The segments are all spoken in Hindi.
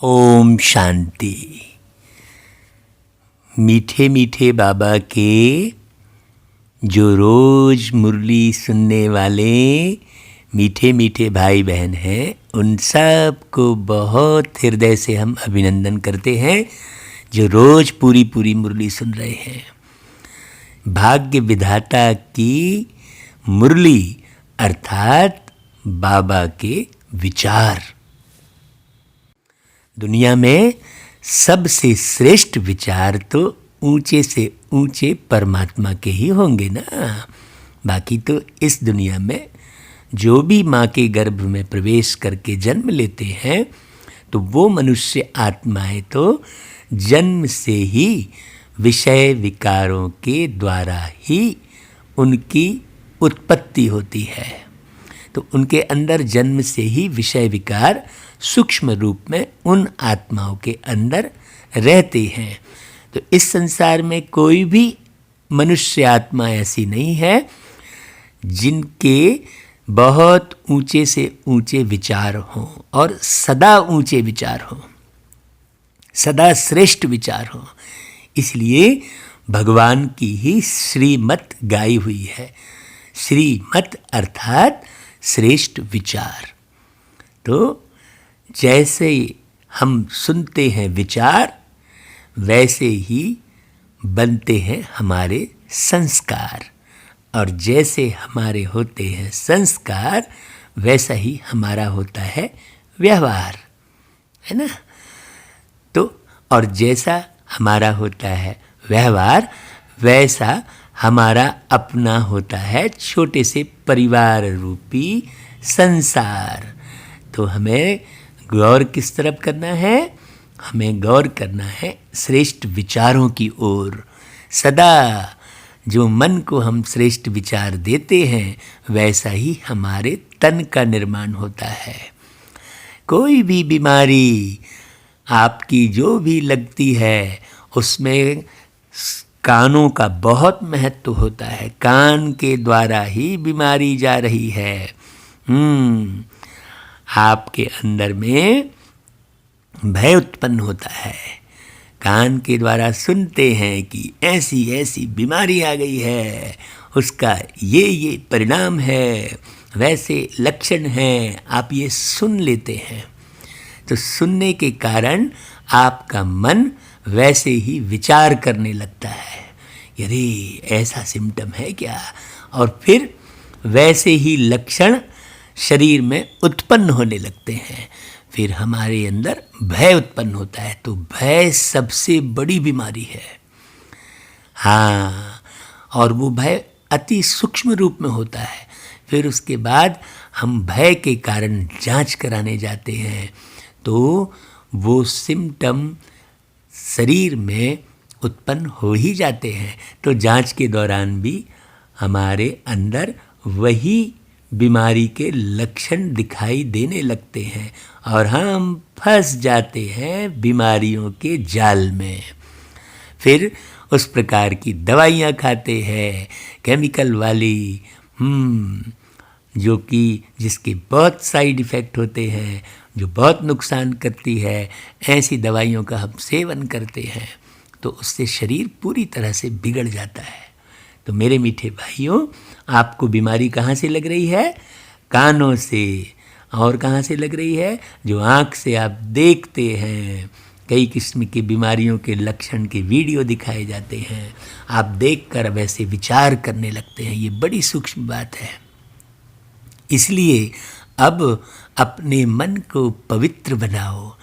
ओम शांति। मीठे मीठे बाबा के जो रोज मुरली सुनने वाले मीठे मीठे भाई बहन हैं, उन सब को बहुत हृदय से हम अभिनंदन करते हैं जो रोज पूरी पूरी मुरली सुन रहे हैं। भाग्य विधाता की मुरली अर्थात बाबा के विचार। दुनिया में सबसे श्रेष्ठ विचार तो ऊंचे से ऊंचे परमात्मा के ही होंगे ना। बाकी तो इस दुनिया में जो भी माँ के गर्भ में प्रवेश करके जन्म लेते हैं, तो वो मनुष्य आत्माएं तो जन्म से ही विषय विकारों के द्वारा ही उनकी उत्पत्ति होती है। तो उनके अंदर जन्म से ही विषय विकार सूक्ष्म रूप में उन आत्माओं के अंदर रहते हैं। तो इस संसार में कोई भी मनुष्य आत्मा ऐसी नहीं है जिनके बहुत ऊंचे से ऊंचे विचार हों और सदा ऊंचे विचार हों, सदा श्रेष्ठ विचार हों। इसलिए भगवान की ही श्रीमत गाई हुई है। श्रीमत अर्थात श्रेष्ठ विचार। तो जैसे हम सुनते हैं विचार, वैसे ही बनते हैं हमारे संस्कार, और जैसे हमारे होते हैं संस्कार, वैसा ही हमारा होता है व्यवहार, है ना। तो और जैसा हमारा होता है व्यवहार, वैसा हमारा अपना होता है छोटे से परिवार रूपी संसार। तो हमें गौर किस तरफ करना है? हमें गौर करना है श्रेष्ठ विचारों की ओर। सदा जो मन को हम श्रेष्ठ विचार देते हैं, वैसा ही हमारे तन का निर्माण होता है। कोई भी बीमारी आपकी जो भी लगती है, उसमें कानों का बहुत महत्व होता है। कान के द्वारा ही बीमारी जा रही है। आपके अंदर में भय उत्पन्न होता है। कान के द्वारा सुनते हैं कि ऐसी ऐसी बीमारी आ गई है, उसका ये परिणाम है, वैसे लक्षण हैं, आप ये सुन लेते हैं। तो सुनने के कारण आपका मन वैसे ही विचार करने लगता है, अरे ऐसा सिम्टम है क्या, और फिर वैसे ही लक्षण शरीर में उत्पन्न होने लगते हैं। फिर हमारे अंदर भय उत्पन्न होता है। तो भय सबसे बड़ी बीमारी है। हाँ, और वो भय अति सूक्ष्म रूप में होता है। फिर उसके बाद हम भय के कारण जांच कराने जाते हैं, तो वो सिम्टम शरीर में उत्पन्न हो ही जाते हैं। तो जांच के दौरान भी हमारे अंदर वही बीमारी के लक्षण दिखाई देने लगते हैं और हम फंस जाते हैं बीमारियों के जाल में। फिर उस प्रकार की दवाइयाँ खाते हैं, केमिकल वाली, जो कि जिसके बहुत साइड इफ़ेक्ट होते हैं, जो बहुत नुकसान करती है। ऐसी दवाइयों का हम सेवन करते हैं, तो उससे शरीर पूरी तरह से बिगड़ जाता है। तो मेरे मीठे भाइयों, आपको बीमारी कहाँ से लग रही है? कानों से। और कहाँ से लग रही है? जो आँख से आप देखते हैं। कई किस्म की बीमारियों के लक्षण के वीडियो दिखाए जाते हैं, आप देखकर वैसे विचार करने लगते हैं। ये बड़ी सूक्ष्म बात है। इसलिए अब अपने मन को पवित्र बनाओ।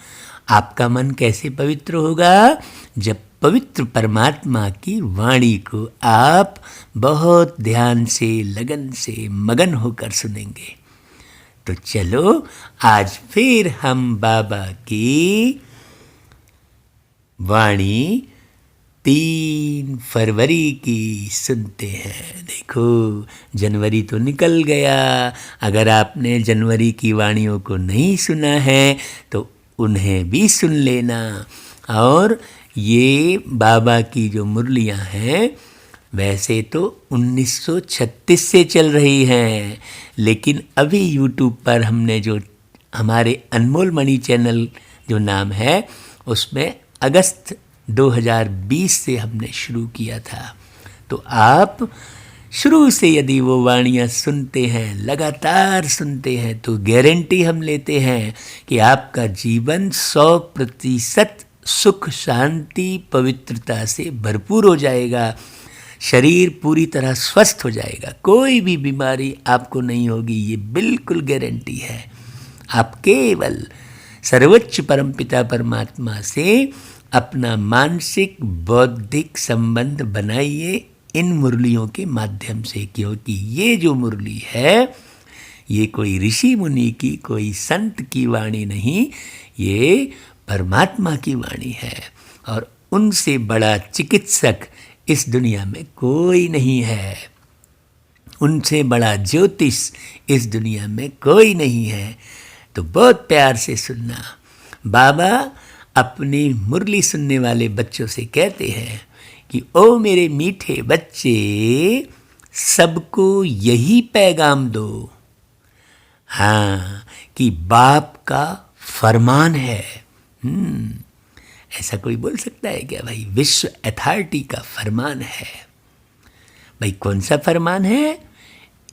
आपका मन कैसे पवित्र होगा? जब पवित्र परमात्मा की वाणी को आप बहुत ध्यान से, लगन से, मगन होकर सुनेंगे। तो चलो आज फिर हम बाबा की वाणी 3 फरवरी की सुनते हैं। देखो, जनवरी तो निकल गया। अगर आपने जनवरी की वाणियों को नहीं सुना है, तो उन्हें भी सुन लेना। और ये बाबा की जो मुरलियाँ हैं, वैसे तो 1936 से चल रही हैं, लेकिन अभी YouTube पर हमने जो हमारे अनमोल मणि चैनल जो नाम है उसमें अगस्त 2020 से हमने शुरू किया था। तो आप शुरू से यदि वो वाणियाँ सुनते हैं, लगातार सुनते हैं, तो गारंटी हम लेते हैं कि आपका जीवन 100% सुख, शांति, पवित्रता से भरपूर हो जाएगा। शरीर पूरी तरह स्वस्थ हो जाएगा, कोई भी बीमारी आपको नहीं होगी, ये बिल्कुल गारंटी है। आप केवल सर्वोच्च परमपिता परमात्मा से अपना मानसिक बौद्धिक संबंध बनाइए इन मुरलियों के माध्यम से, क्योंकि ये जो मुरली है ये कोई ऋषि मुनि की, कोई संत की वाणी नहीं, ये परमात्मा की वाणी है। और उनसे बड़ा चिकित्सक इस दुनिया में कोई नहीं है, उनसे बड़ा ज्योतिष इस दुनिया में कोई नहीं है। तो बहुत प्यार से सुनना। बाबा अपनी मुरली सुनने वाले बच्चों से कहते हैं कि ओ मेरे मीठे बच्चे, सबको यही पैगाम दो, हाँ, कि बाप का फरमान है। ऐसा कोई बोल सकता है क्या भाई? विश्व अथॉरिटी का फरमान है। भाई कौन सा फरमान है?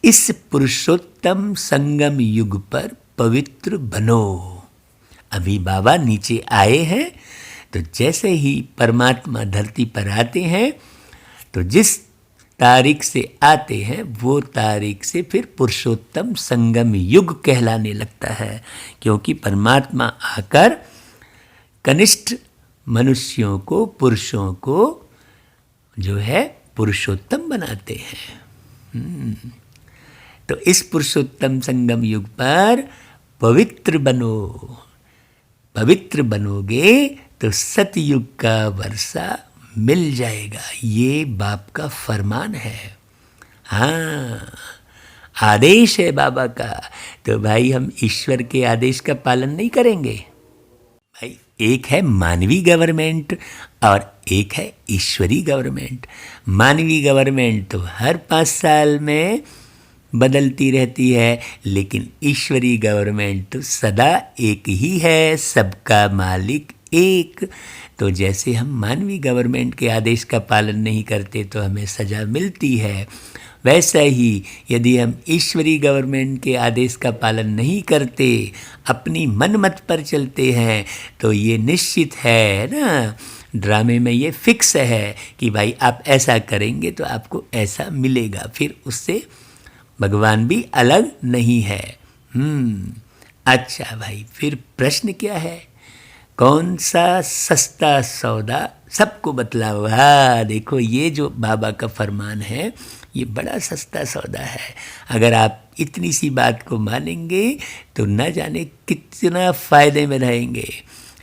इस पुरुषोत्तम संगम युग पर पवित्र बनो। अभी बाबा नीचे आए हैं, तो जैसे ही परमात्मा धरती पर आते हैं तो जिस तारीख से आते हैं वो तारीख से फिर पुरुषोत्तम संगम युग कहलाने लगता है, क्योंकि परमात्मा आकर कनिष्ठ मनुष्यों को, पुरुषों को जो है पुरुषोत्तम बनाते हैं। तो इस पुरुषोत्तम संगम युग पर पवित्र बनो। पवित्र बनोगे तो सतयुग का वर्षा मिल जाएगा। ये बाप का फरमान है। हाँ, आदेश है बाबा का। तो भाई हम ईश्वर के आदेश का पालन नहीं करेंगे? भाई एक है मानवी गवर्नमेंट और एक है ईश्वरी गवर्नमेंट। मानवी गवर्नमेंट तो हर 5 साल में बदलती रहती है, लेकिन ईश्वरी गवर्नमेंट तो सदा एक ही है, सबका मालिक एक। तो जैसे हम मानवी गवर्नमेंट के आदेश का पालन नहीं करते तो हमें सज़ा मिलती है, वैसा ही यदि हम ईश्वरी गवर्नमेंट के आदेश का पालन नहीं करते, अपनी मनमत पर चलते हैं, तो ये निश्चित है ना, ड्रामे में ये फिक्स है कि भाई आप ऐसा करेंगे तो आपको ऐसा मिलेगा। फिर उससे भगवान भी अलग नहीं है। अच्छा भाई, फिर प्रश्न क्या है? कौन सा सस्ता सौदा सबको बतलाओ। हाँ देखो, ये जो बाबा का फरमान है ये बड़ा सस्ता सौदा है। अगर आप इतनी सी बात को मानेंगे तो न जाने कितना फ़ायदे में रहेंगे।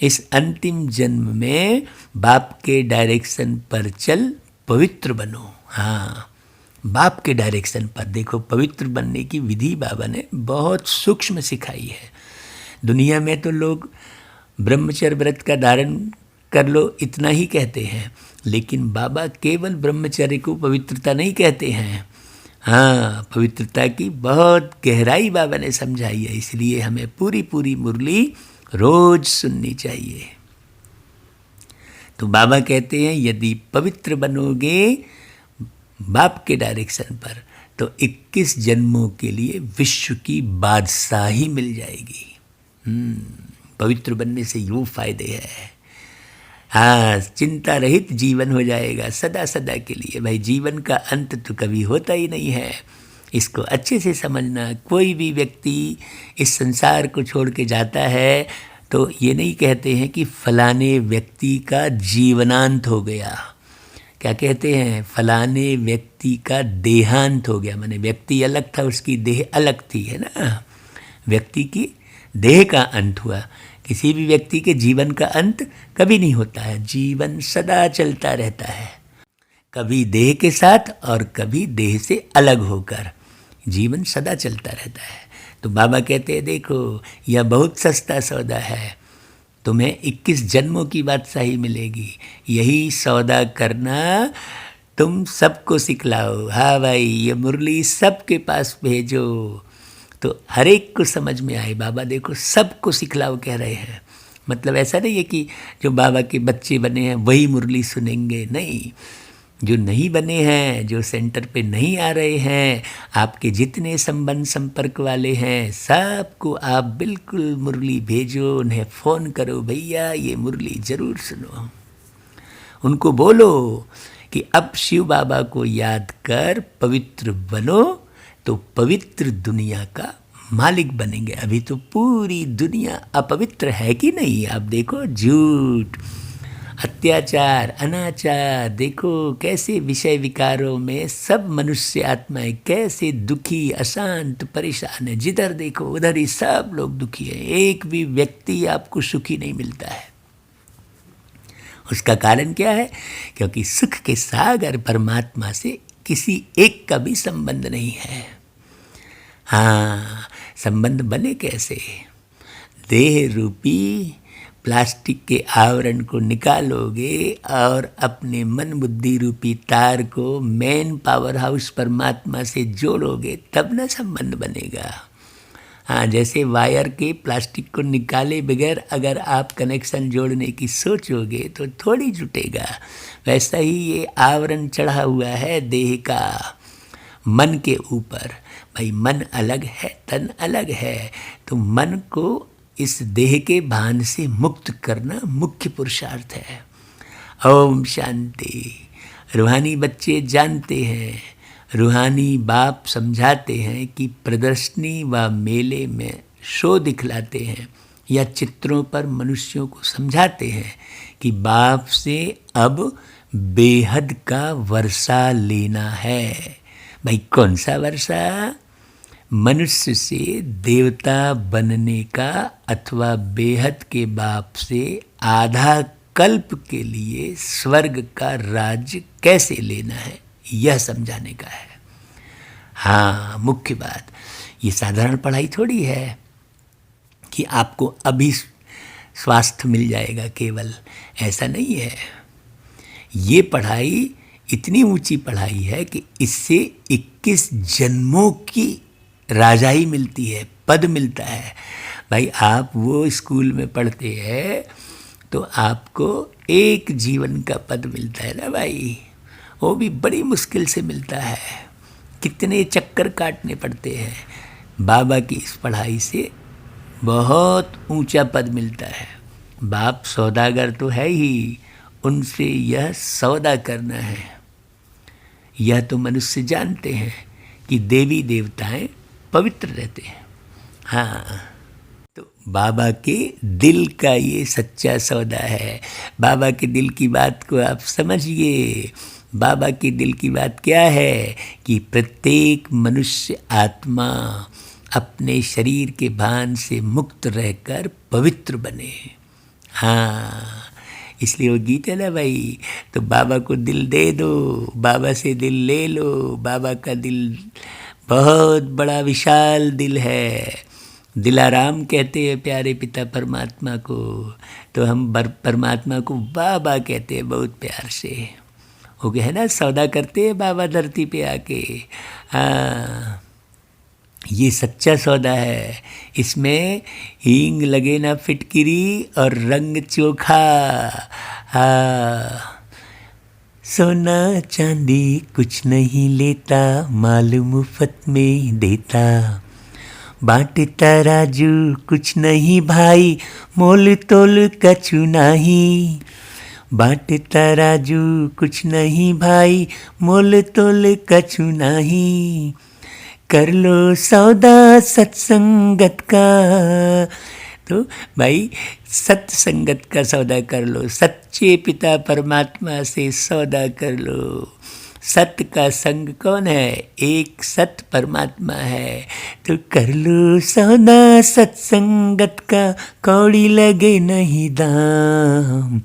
इस अंतिम जन्म में बाप के डायरेक्शन पर चल पवित्र बनो। हाँ, बाप के डायरेक्शन पर देखो, पवित्र बनने की विधि बाबा ने बहुत सूक्ष्म सिखाई है। दुनिया में तो लोग ब्रह्मचर्य व्रत का धारण कर लो इतना ही कहते हैं, लेकिन बाबा केवल ब्रह्मचर्य को पवित्रता नहीं कहते हैं। हाँ, पवित्रता की बहुत गहराई बाबा ने समझाई है, इसलिए हमें पूरी पूरी मुरली रोज सुननी चाहिए। तो बाबा कहते हैं यदि पवित्र बनोगे बाप के डायरेक्शन पर तो 21 जन्मों के लिए विश्व की बादशाही मिल जाएगी। पवित्र बनने से यूँ फायदे हैं। हाँ, चिंता रहित जीवन हो जाएगा सदा सदा के लिए। भाई जीवन का अंत तो कभी होता ही नहीं है, इसको अच्छे से समझना। कोई भी व्यक्ति इस संसार को छोड़ के जाता है तो ये नहीं कहते हैं कि फलाने व्यक्ति का जीवनांत हो गया। क्या कहते हैं? फलाने व्यक्ति का देहांत हो गया। माने व्यक्ति अलग था, उसकी देह अलग थी, है ना। व्यक्ति की देह का अंत हुआ। किसी भी व्यक्ति के जीवन का अंत कभी नहीं होता है, जीवन सदा चलता रहता है, कभी देह के साथ और कभी देह से अलग होकर जीवन सदा चलता रहता है। तो बाबा कहते हैं देखो, यह बहुत सस्ता सौदा है, तुम्हें 21 जन्मों की बादशाही मिलेगी। यही सौदा करना, तुम सबको सिखलाओ। हाँ भाई, ये मुरली सबके पास भेजो तो हर एक को समझ में आए। बाबा देखो सबको सिखलाओ कह रहे हैं, मतलब ऐसा नहीं है कि जो बाबा के बच्चे बने हैं वही मुरली सुनेंगे, नहीं। जो नहीं बने हैं, जो सेंटर पे नहीं आ रहे हैं, आपके जितने संबंध संपर्क वाले हैं, सबको आप बिल्कुल मुरली भेजो, उन्हें फ़ोन करो, भैया ये मुरली ज़रूर सुनो। उनको बोलो कि अब शिव बाबा को याद कर पवित्र बनो तो पवित्र दुनिया का मालिक बनेंगे। अभी तो पूरी दुनिया अपवित्र है कि नहीं? आप देखो, झूठ, अत्याचार, अनाचार, देखो कैसे विषय विकारों में सब मनुष्य आत्माएं कैसे दुखी, अशांत, परेशान है। जिधर देखो उधर ही सब लोग दुखी है, एक भी व्यक्ति आपको सुखी नहीं मिलता है। उसका कारण क्या है? क्योंकि सुख के सागर परमात्मा से किसी एक का भी संबंध नहीं है। हाँ, संबंध बने कैसे? देह रूपी प्लास्टिक के आवरण को निकालोगे और अपने मन बुद्धि रूपी तार को मेन पावर हाउस परमात्मा से जोड़ोगे, तब ना संबंध बनेगा। हाँ, जैसे वायर के प्लास्टिक को निकाले बगैर अगर आप कनेक्शन जोड़ने की सोचोगे तो थोड़ी जुटेगा। वैसा ही ये आवरण चढ़ा हुआ है देह का मन के ऊपर। भाई मन अलग है, तन अलग है, तो मन को इस देह के भान से मुक्त करना मुख्य पुरुषार्थ है। ओम शांति। रूहानी बच्चे जानते हैं, रूहानी बाप समझाते हैं कि प्रदर्शनी व मेले में शो दिखलाते हैं या चित्रों पर मनुष्यों को समझाते हैं कि बाप से अब बेहद का वर्षा लेना है। भाई कौन सा वर्षा? मनुष्य से देवता बनने का अथवा बेहद के बाप से आधा कल्प के लिए स्वर्ग का राज्य कैसे लेना है, यह समझाने का है। हाँ, मुख्य बात ये साधारण पढ़ाई थोड़ी है कि आपको अभी स्वास्थ्य मिल जाएगा केवल, ऐसा नहीं है। ये पढ़ाई इतनी ऊंची पढ़ाई है कि इससे 21 जन्मों की राजाई मिलती है, पद मिलता है। भाई आप वो स्कूल में पढ़ते हैं तो आपको एक जीवन का पद मिलता है ना भाई, वो भी बड़ी मुश्किल से मिलता है, कितने चक्कर काटने पड़ते हैं। बाबा की इस पढ़ाई से बहुत ऊंचा पद मिलता है। बाप सौदागर तो है ही, उनसे यह सौदा करना है। यह तो मनुष्य जानते हैं कि देवी देवताएं पवित्र रहते हैं। हाँ, तो बाबा के दिल का ये सच्चा सौदा है। बाबा के दिल की बात को आप समझिए। बाबा के दिल की बात क्या है कि प्रत्येक मनुष्य आत्मा अपने शरीर के भान से मुक्त रहकर पवित्र बने। हाँ, इसलिए वो गीत है ना भाई, तो बाबा को दिल दे दो, बाबा से दिल ले लो। बाबा का दिल बहुत बड़ा विशाल दिल है। दिलाराम कहते हैं प्यारे पिता परमात्मा को, तो हम परमात्मा को बाबा कहते हैं बहुत प्यार से। हो गया है ना, सौदा करते हैं बाबा धरती पे आके। हाँ, ये सच्चा सौदा है। इसमें हींग लगे ना फिटकिरी और रंग चोखा। हाँ, सोना चांदी कुछ नहीं लेता, माल मुफ्त में देता। बांटता राजू कुछ नहीं भाई, मोल तोल कछु नहीं। बांटता राजू कुछ नहीं भाई, मोल तोल कछु नहीं। कर लो सौदा सत्संगत का, तो भाई सत्संगत का सौदा कर लो, सच्चे पिता परमात्मा से सौदा कर लो। सत्य का संग कौन है? एक सत्य परमात्मा है। तो कर लो सौदा सत्संगत का, कौड़ी लगे नहीं दाम।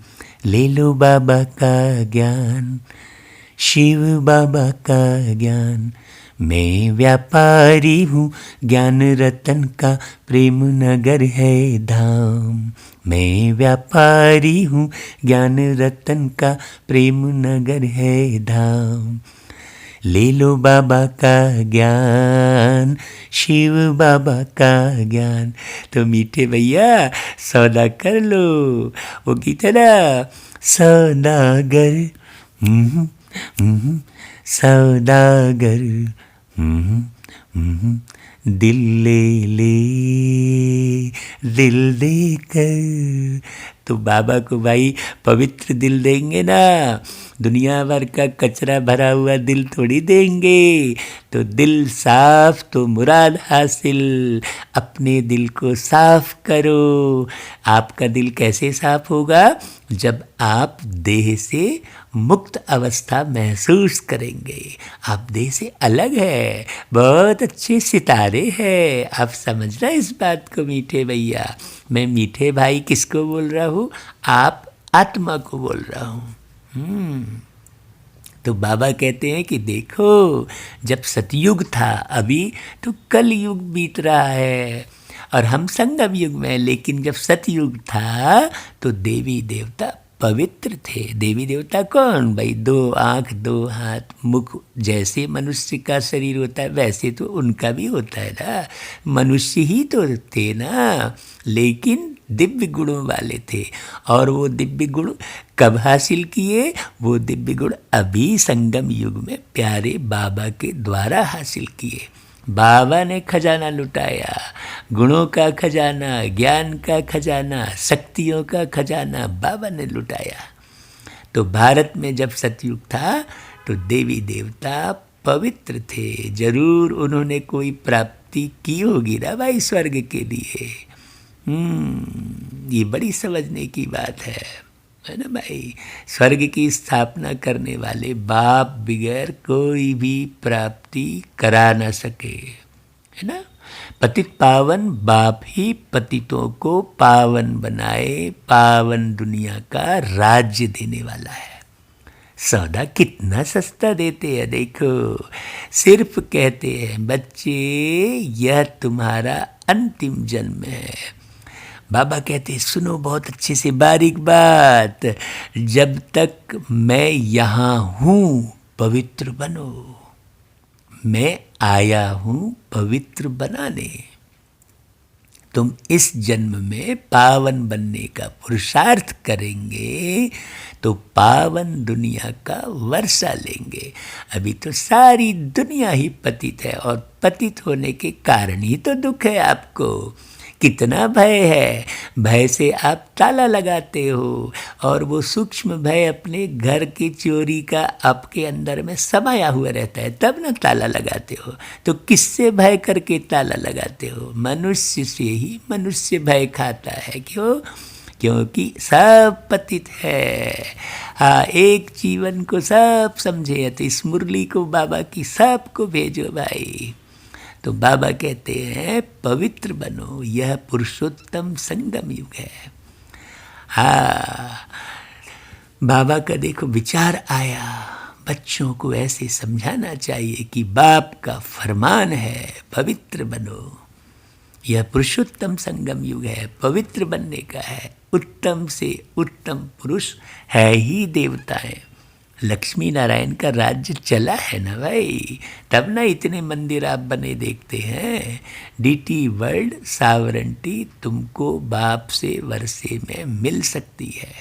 ले लो बाबा का ज्ञान, शिव बाबा का ज्ञान। मैं व्यापारी हूँ, ज्ञान रतन का प्रेम नगर है धाम। मैं व्यापारी हूँ, ज्ञान रतन का प्रेम नगर है धाम। ले लो बाबा का ज्ञान, शिव बाबा का ज्ञान। तो मीठे भैया सौदा कर लो। वो गीत है ना, सौदागर हम्म, हम्म, सौदागर हम्म, हम्म, दिल ले ले दिल दे कर। तो बाबा को भाई पवित्र दिल देंगे ना, दुनिया भर का कचरा भरा हुआ दिल थोड़ी देंगे। तो दिल साफ तो मुराद हासिल। अपने दिल को साफ करो। आपका दिल कैसे साफ होगा? जब आप देह से मुक्त अवस्था महसूस करेंगे। आप देह से अलग है, बहुत अच्छे सितारे हैं। आप समझना इस बात को मीठे भैया। मैं मीठे भाई किसको बोल रहा हूँ? आप आत्मा को बोल रहा हूँ। तो बाबा कहते हैं कि देखो, जब सतयुग था अभी, तो कल युग बीत रहा है और हम संगम युग में हैं। लेकिन जब सतयुग था तो देवी देवता पवित्र थे। देवी देवता कौन भाई? 2 आँख, 2 हाथ, मुख। जैसे मनुष्य का शरीर होता है वैसे तो उनका भी होता है ना। मनुष्य ही तो थे ना, लेकिन दिव्य गुणों वाले थे। और वो दिव्य गुण कब हासिल किए? वो दिव्य गुण अभी संगम युग में प्यारे बाबा के द्वारा हासिल किए। बाबा ने खजाना लुटाया, गुणों का खजाना, ज्ञान का खजाना, शक्तियों का खजाना बाबा ने लुटाया। तो भारत में जब सतयुग था तो देवी देवता पवित्र थे। जरूर उन्होंने कोई प्राप्ति की होगी ना भाई स्वर्ग के लिए। ये बड़ी समझने की बात है ना भाई। स्वर्ग की स्थापना करने वाले बाप बगैर कोई भी प्राप्ति करा न सके, है ना। पतित पावन बाप ही पतितों को पावन बनाए, पावन दुनिया का राज्य देने वाला है। सौदा कितना सस्ता देते हैं देखो। सिर्फ कहते हैं बच्चे यह तुम्हारा अंतिम जन्म है। बाबा कहते सुनो बहुत अच्छे से बारीक बात, जब तक मैं यहाँ हूँ पवित्र बनो। मैं आया हूँ पवित्र बनाने। तुम इस जन्म में पावन बनने का पुरुषार्थ करेंगे तो पावन दुनिया का वर्षा लेंगे। अभी तो सारी दुनिया ही पतित है और पतित होने के कारण ही तो दुख है आपको। कितना भय है, भय से आप ताला लगाते हो और वो सूक्ष्म भय अपने घर की चोरी का आपके अंदर में समाया हुआ रहता है, तब ना ताला लगाते हो। तो किससे भय करके ताला लगाते हो? मनुष्य से ही मनुष्य भय खाता है। क्यों? क्योंकि सब पतित है। हाँ, एक जीवन को सब समझे तो इस मुरली को बाबा की सबको भेजो भाई। तो बाबा कहते हैं पवित्र बनो, यह पुरुषोत्तम संगम युग है। हाँ, बाबा का देखो विचार आया, बच्चों को ऐसे समझाना चाहिए कि बाप का फरमान है पवित्र बनो। यह पुरुषोत्तम संगम युग है, पवित्र बनने का है। उत्तम से उत्तम पुरुष है ही देवताएं। लक्ष्मी नारायण का राज्य चला है ना भाई, तब ना इतने मंदिर आप बने देखते हैं। डीटी वर्ल्ड सावरेंटी तुमको बाप से वर्षे में मिल सकती है।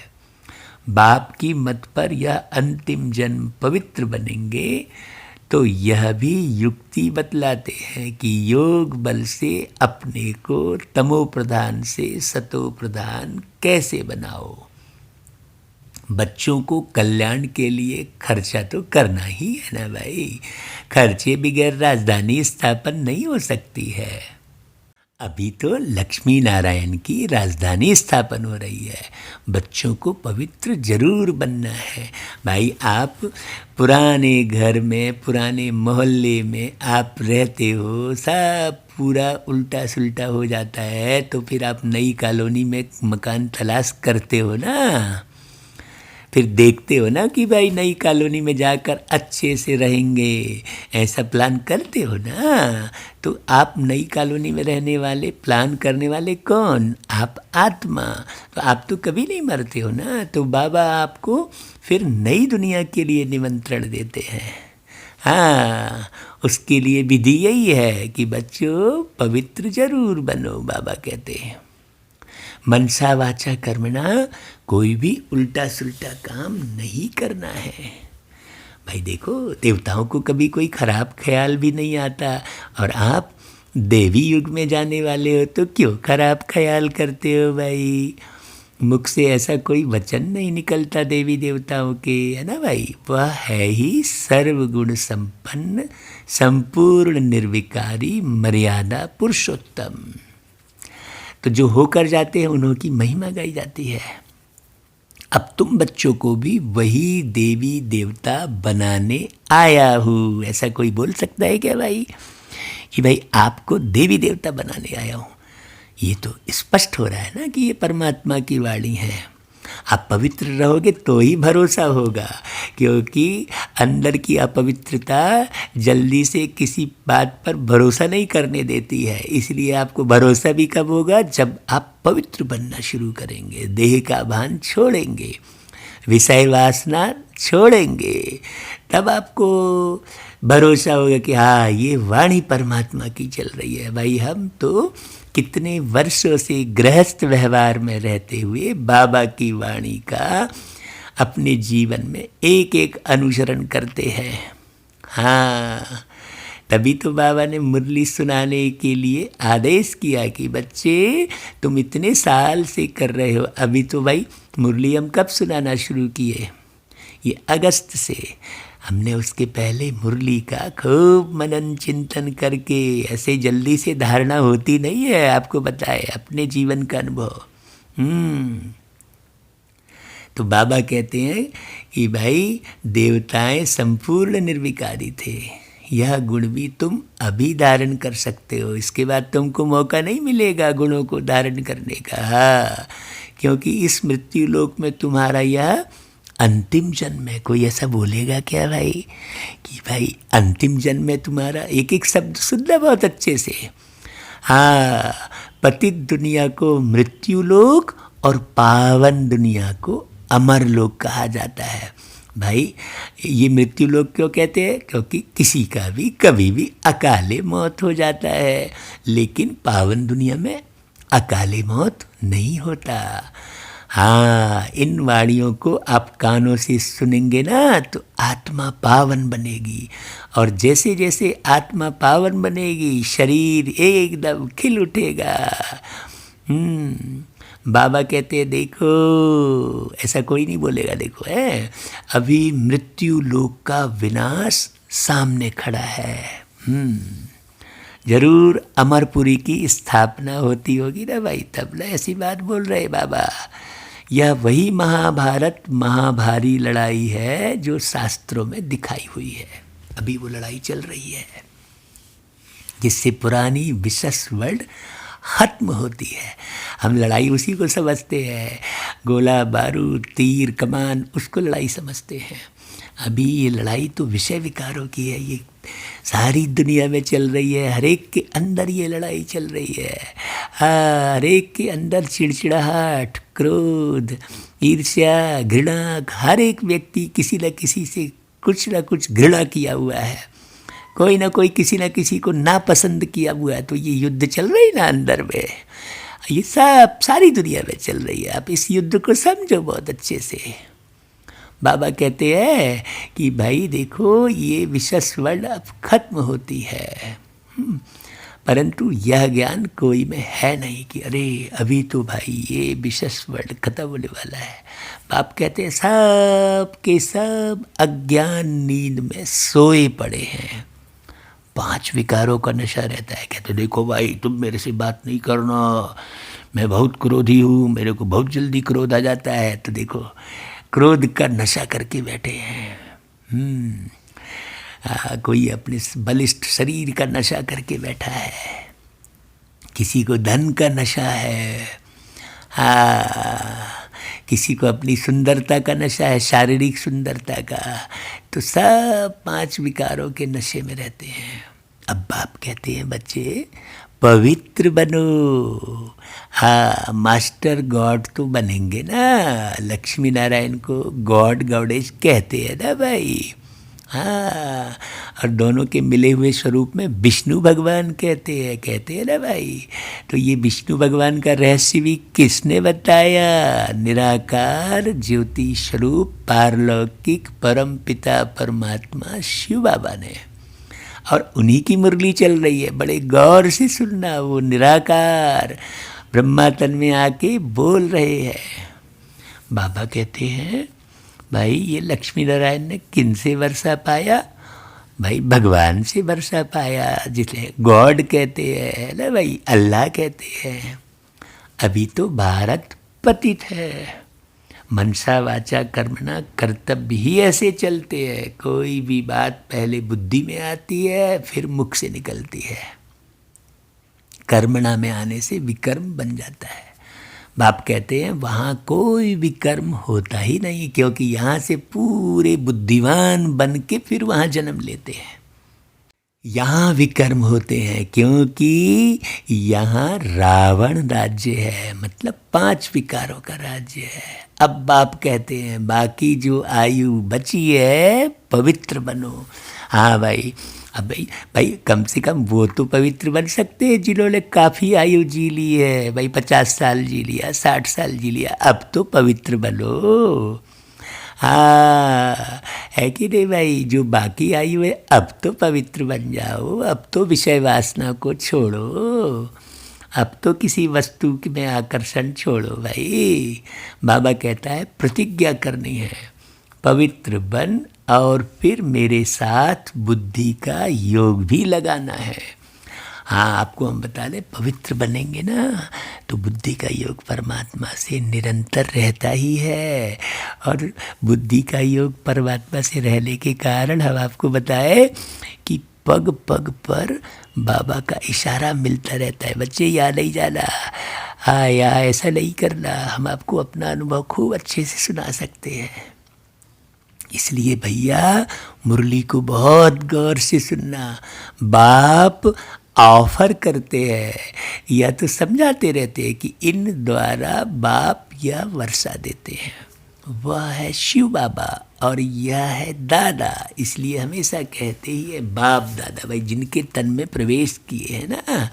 बाप की मत पर यह अंतिम जन्म पवित्र बनेंगे तो यह भी युक्ति बतलाते हैं कि योग बल से अपने को तमो प्रधान से सतो प्रधान कैसे बनाओ। बच्चों को कल्याण के लिए खर्चा तो करना ही है ना भाई। खर्चे बगैर राजधानी स्थापन नहीं हो सकती है। अभी तो लक्ष्मी नारायण की राजधानी स्थापन हो रही है। बच्चों को पवित्र जरूर बनना है भाई। आप पुराने घर में, पुराने मोहल्ले में आप रहते हो, सब पूरा उल्टा सुल्टा हो जाता है, तो फिर आप नई कॉलोनी में मकान तलाश करते हो ना। फिर देखते हो ना कि भाई नई कॉलोनी में जाकर अच्छे से रहेंगे, ऐसा प्लान करते हो ना। तो आप नई कॉलोनी में रहने वाले, प्लान करने वाले कौन? आप आत्मा। तो आप तो कभी नहीं मरते हो ना। तो बाबा आपको फिर नई दुनिया के लिए निमंत्रण देते हैं। हाँ, उसके लिए विधि यही है कि बच्चों पवित्र जरूर बनो। बाबा कहते हैं मनसा वाचा कर्मणा, कोई भी उल्टा सुल्टा काम नहीं करना है। भाई देखो, देवताओं को कभी कोई खराब ख्याल भी नहीं आता, और आप देवी युग में जाने वाले हो तो क्यों खराब ख्याल करते हो भाई? मुख से ऐसा कोई वचन नहीं निकलता देवी देवताओं के, है ना भाई? वह है ही सर्वगुण संपन्न, संपूर्ण निर्विकारी, मर्यादा पुरुषोत्तम। तो जो होकर जाते हैं उन्हों की महिमा गाई जाती है। अब तुम बच्चों को भी वही देवी देवता बनाने आया हूँ। ऐसा कोई बोल सकता है क्या भाई कि भाई आपको देवी देवता बनाने आया हूँ? ये तो स्पष्ट हो रहा है ना कि ये परमात्मा की वाणी है। आप पवित्र रहोगे तो ही भरोसा होगा, क्योंकि अंदर की अपवित्रता जल्दी से किसी बात पर भरोसा नहीं करने देती है। इसलिए आपको भरोसा भी कब होगा? जब आप पवित्र बनना शुरू करेंगे, देह का भान छोड़ेंगे, विषय वासना छोड़ेंगे, तब आपको भरोसा होगा कि हाँ, ये वाणी परमात्मा की चल रही है। भाई हम तो कितने वर्षों से गृहस्थ व्यवहार में रहते हुए बाबा की वाणी का अपने जीवन में एक एक अनुसरण करते हैं। हाँ, तभी तो बाबा ने मुरली सुनाने के लिए आदेश किया कि बच्चे तुम इतने साल से कर रहे हो। अभी तो भाई मुरली हम कब सुनाना शुरू किए? ये अगस्त से। हमने उसके पहले मुरली का खूब मनन चिंतन करके, ऐसे जल्दी से धारणा होती नहीं है, आपको बताए अपने जीवन का अनुभव। तो बाबा कहते हैं कि भाई देवताएं संपूर्ण निर्विकारी थे, यह गुण भी तुम अभी धारण कर सकते हो। इसके बाद तुमको मौका नहीं मिलेगा गुणों को धारण करने का, क्योंकि इस मृत्यु लोक में तुम्हारा यह अंतिम जन्म है। कोई ऐसा बोलेगा क्या भाई कि भाई अंतिम जन्म में तुम्हारा? एक एक शब्द सुनना बहुत अच्छे से। हाँ, पतित दुनिया को मृत्यु लोक और पावन दुनिया को अमर लोक कहा जाता है। भाई ये मृत्यु लोक क्यों कहते हैं? क्योंकि किसी का भी कभी भी अकाले मौत हो जाता है, लेकिन पावन दुनिया में अकाले मौत नहीं होता। हाँ, इन वाणियों को आप कानों से सुनेंगे ना तो आत्मा पावन बनेगी, और जैसे जैसे आत्मा पावन बनेगी शरीर एकदम खिल उठेगा। बाबा कहते हैं देखो, ऐसा कोई नहीं बोलेगा, देखो है अभी मृत्यु लोक का विनाश सामने खड़ा है। जरूर अमरपुरी की स्थापना होती होगी ना भाई, तब ना ऐसी बात बोल रहे बाबा। यह वही महाभारत महाभारी लड़ाई है जो शास्त्रों में दिखाई हुई है। अभी वो लड़ाई चल रही है जिससे पुरानी विशेष वर्ल्ड खत्म होती है। हम लड़ाई उसी को समझते हैं, गोला बारूद तीर कमान, उसको लड़ाई समझते हैं। अभी ये लड़ाई तो विषय विकारों की है, ये सारी दुनिया में चल रही है। हर एक के अंदर ये लड़ाई चल रही है। हर एक के अंदर चिड़चिड़ाहट, क्रोध, ईर्ष्या, घृणा, हर एक व्यक्ति किसी न किसी से कुछ न कुछ घृणा किया हुआ है, कोई ना कोई किसी न किसी को नापसंद किया हुआ है। तो ये युद्ध चल रही ना अंदर में, ये सब सारी दुनिया में चल रही है। आप इस युद्ध को समझो बहुत अच्छे से। बाबा कहते हैं कि भाई देखो, ये विशेष वर्ल्ड अब खत्म होती है, परंतु यह ज्ञान कोई में है नहीं कि अरे अभी तो भाई ये विशेष वर्ल्ड खत्म होने वाला है। बाप कहते हैं सब के सब अज्ञान नींद में सोए पड़े हैं। 5 विकारों का नशा रहता है। कहते देखो भाई तुम मेरे से बात नहीं करना, मैं बहुत क्रोधी हूँ, मेरे को बहुत जल्दी क्रोध आ जाता है। तो देखो क्रोध का नशा करके बैठे हैं। कोई अपने बलिष्ठ शरीर का नशा करके बैठा है, किसी को धन का नशा है, किसी को अपनी सुंदरता का नशा है, शारीरिक सुंदरता का। तो सब 5 विकारों के नशे में रहते हैं। अब बाप कहते हैं बच्चे पवित्र बनो। हाँ, मास्टर गॉड तो बनेंगे ना, लक्ष्मी नारायण को गॉड गॉडेश कहते हैं ना भाई। हाँ, और दोनों के मिले हुए स्वरूप में विष्णु भगवान कहते हैं ना भाई। तो ये विष्णु भगवान का रहस्य भी किसने बताया? निराकार ज्योति स्वरूप पारलौकिक परम पिता परमात्मा शिव बाबा ने। और उन्हीं की मुरली चल रही है, बड़े गौर से सुनना। वो निराकार ब्रह्मा तन में आके बोल रहे हैं। बाबा कहते हैं भाई ये लक्ष्मी नारायण ने किन से वर्षा पाया? भाई भगवान से वर्षा पाया, जिसे गॉड कहते हैं ना भाई, अल्लाह कहते हैं। अभी तो भारत पतित है। मनसा वाचा कर्मणा कर्तव्य ही ऐसे चलते हैं। कोई भी बात पहले बुद्धि में आती है, फिर मुख से निकलती है। कर्मणा में आने से विकर्म बन जाता है। बाप कहते हैं वहाँ कोई विकर्म होता ही नहीं, क्योंकि यहाँ से पूरे बुद्धिमान बन के फिर वहाँ जन्म लेते हैं। यहाँ विकर्म होते हैं क्योंकि यहाँ रावण राज्य है, मतलब 5 विकारों का राज्य है। अब बाप कहते हैं बाकी जो आयु बची है पवित्र बनो। हाँ भाई, अब भाई कम से कम वो तो पवित्र बन सकते हैं जिन्होंने काफ़ी आयु जी ली है। भाई 50 साल जी लिया, 60 साल जी लिया, अब तो पवित्र बनो। हाँ, है कि नहीं भाई? जो बाकी आयु है अब तो पवित्र बन जाओ, अब तो विषय वासना को छोड़ो, अब तो किसी वस्तु में आकर्षण छोड़ो भाई। बाबा कहता है प्रतिज्ञा करनी है, पवित्र बन और फिर मेरे साथ बुद्धि का योग भी लगाना है। हाँ, आपको हम बता दें, पवित्र बनेंगे ना तो बुद्धि का योग परमात्मा से निरंतर रहता ही है। और बुद्धि का योग परमात्मा से रहने के कारण हम आपको बताए कि पग पग पर बाबा का इशारा मिलता रहता है। बच्चे यहाँ नहीं जाना, हाँ यहाँ ऐसा नहीं करना। हम आपको अपना अनुभव खूब अच्छे से सुना सकते हैं। इसलिए भैया मुरली को बहुत गौर से सुनना। बाप ऑफर करते हैं या तो समझाते रहते हैं कि इन द्वारा बाप यह वर्षा देते हैं। वह है शिव बाबा और यह है दादा। इसलिए हमेशा कहते ही है बाप दादा। भाई जिनके तन में प्रवेश किए हैं ना,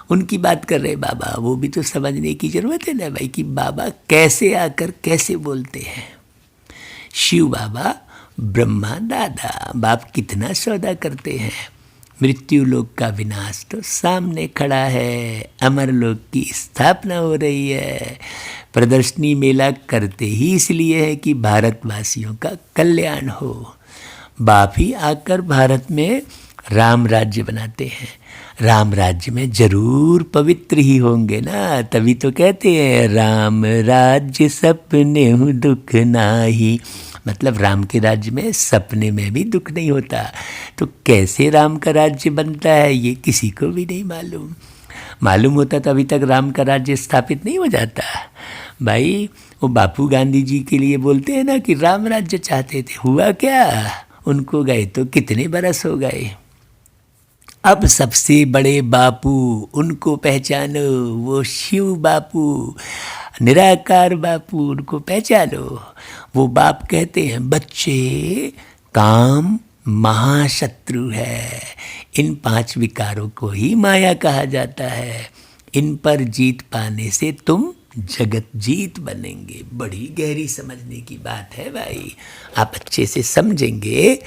उनकी बात कर रहे बाबा। वो भी तो समझने की ज़रूरत है ना भाई कि बाबा कैसे आकर कैसे बोलते हैं। शिव बाबा ब्रह्मा दादा। बाप कितना सौदा करते हैं। मृत्यु लोक का विनाश तो सामने खड़ा है, अमर लोक की स्थापना हो रही है। प्रदर्शनी मेला करते ही इसलिए है कि भारतवासियों का कल्याण हो। बाप ही आकर भारत में राम राज्य बनाते हैं। राम राज्य में जरूर पवित्र ही होंगे ना, तभी तो कहते हैं राम राज्य सपने हूँ दुख नाही। मतलब राम के राज्य में सपने में भी दुख नहीं होता। तो कैसे राम का राज्य बनता है ये किसी को भी नहीं मालूम। मालूम होता तो अभी तक राम का राज्य स्थापित नहीं हो जाता। भाई वो बापू गांधी जी के लिए बोलते हैं ना कि राम राज्य चाहते थे, हुआ क्या? उनको गए तो कितने बरस हो गए। अब सबसे बड़े बापू उनको पहचानो, वो शिव बापू, निराकार बापू, उनको पहचानो। वो बाप कहते हैं बच्चे काम महाशत्रु है। इन 5 विकारों को ही माया कहा जाता है। इन पर जीत पाने से तुम जगत जीत बनेंगे। बड़ी गहरी समझने की बात है भाई। आप अच्छे से समझेंगे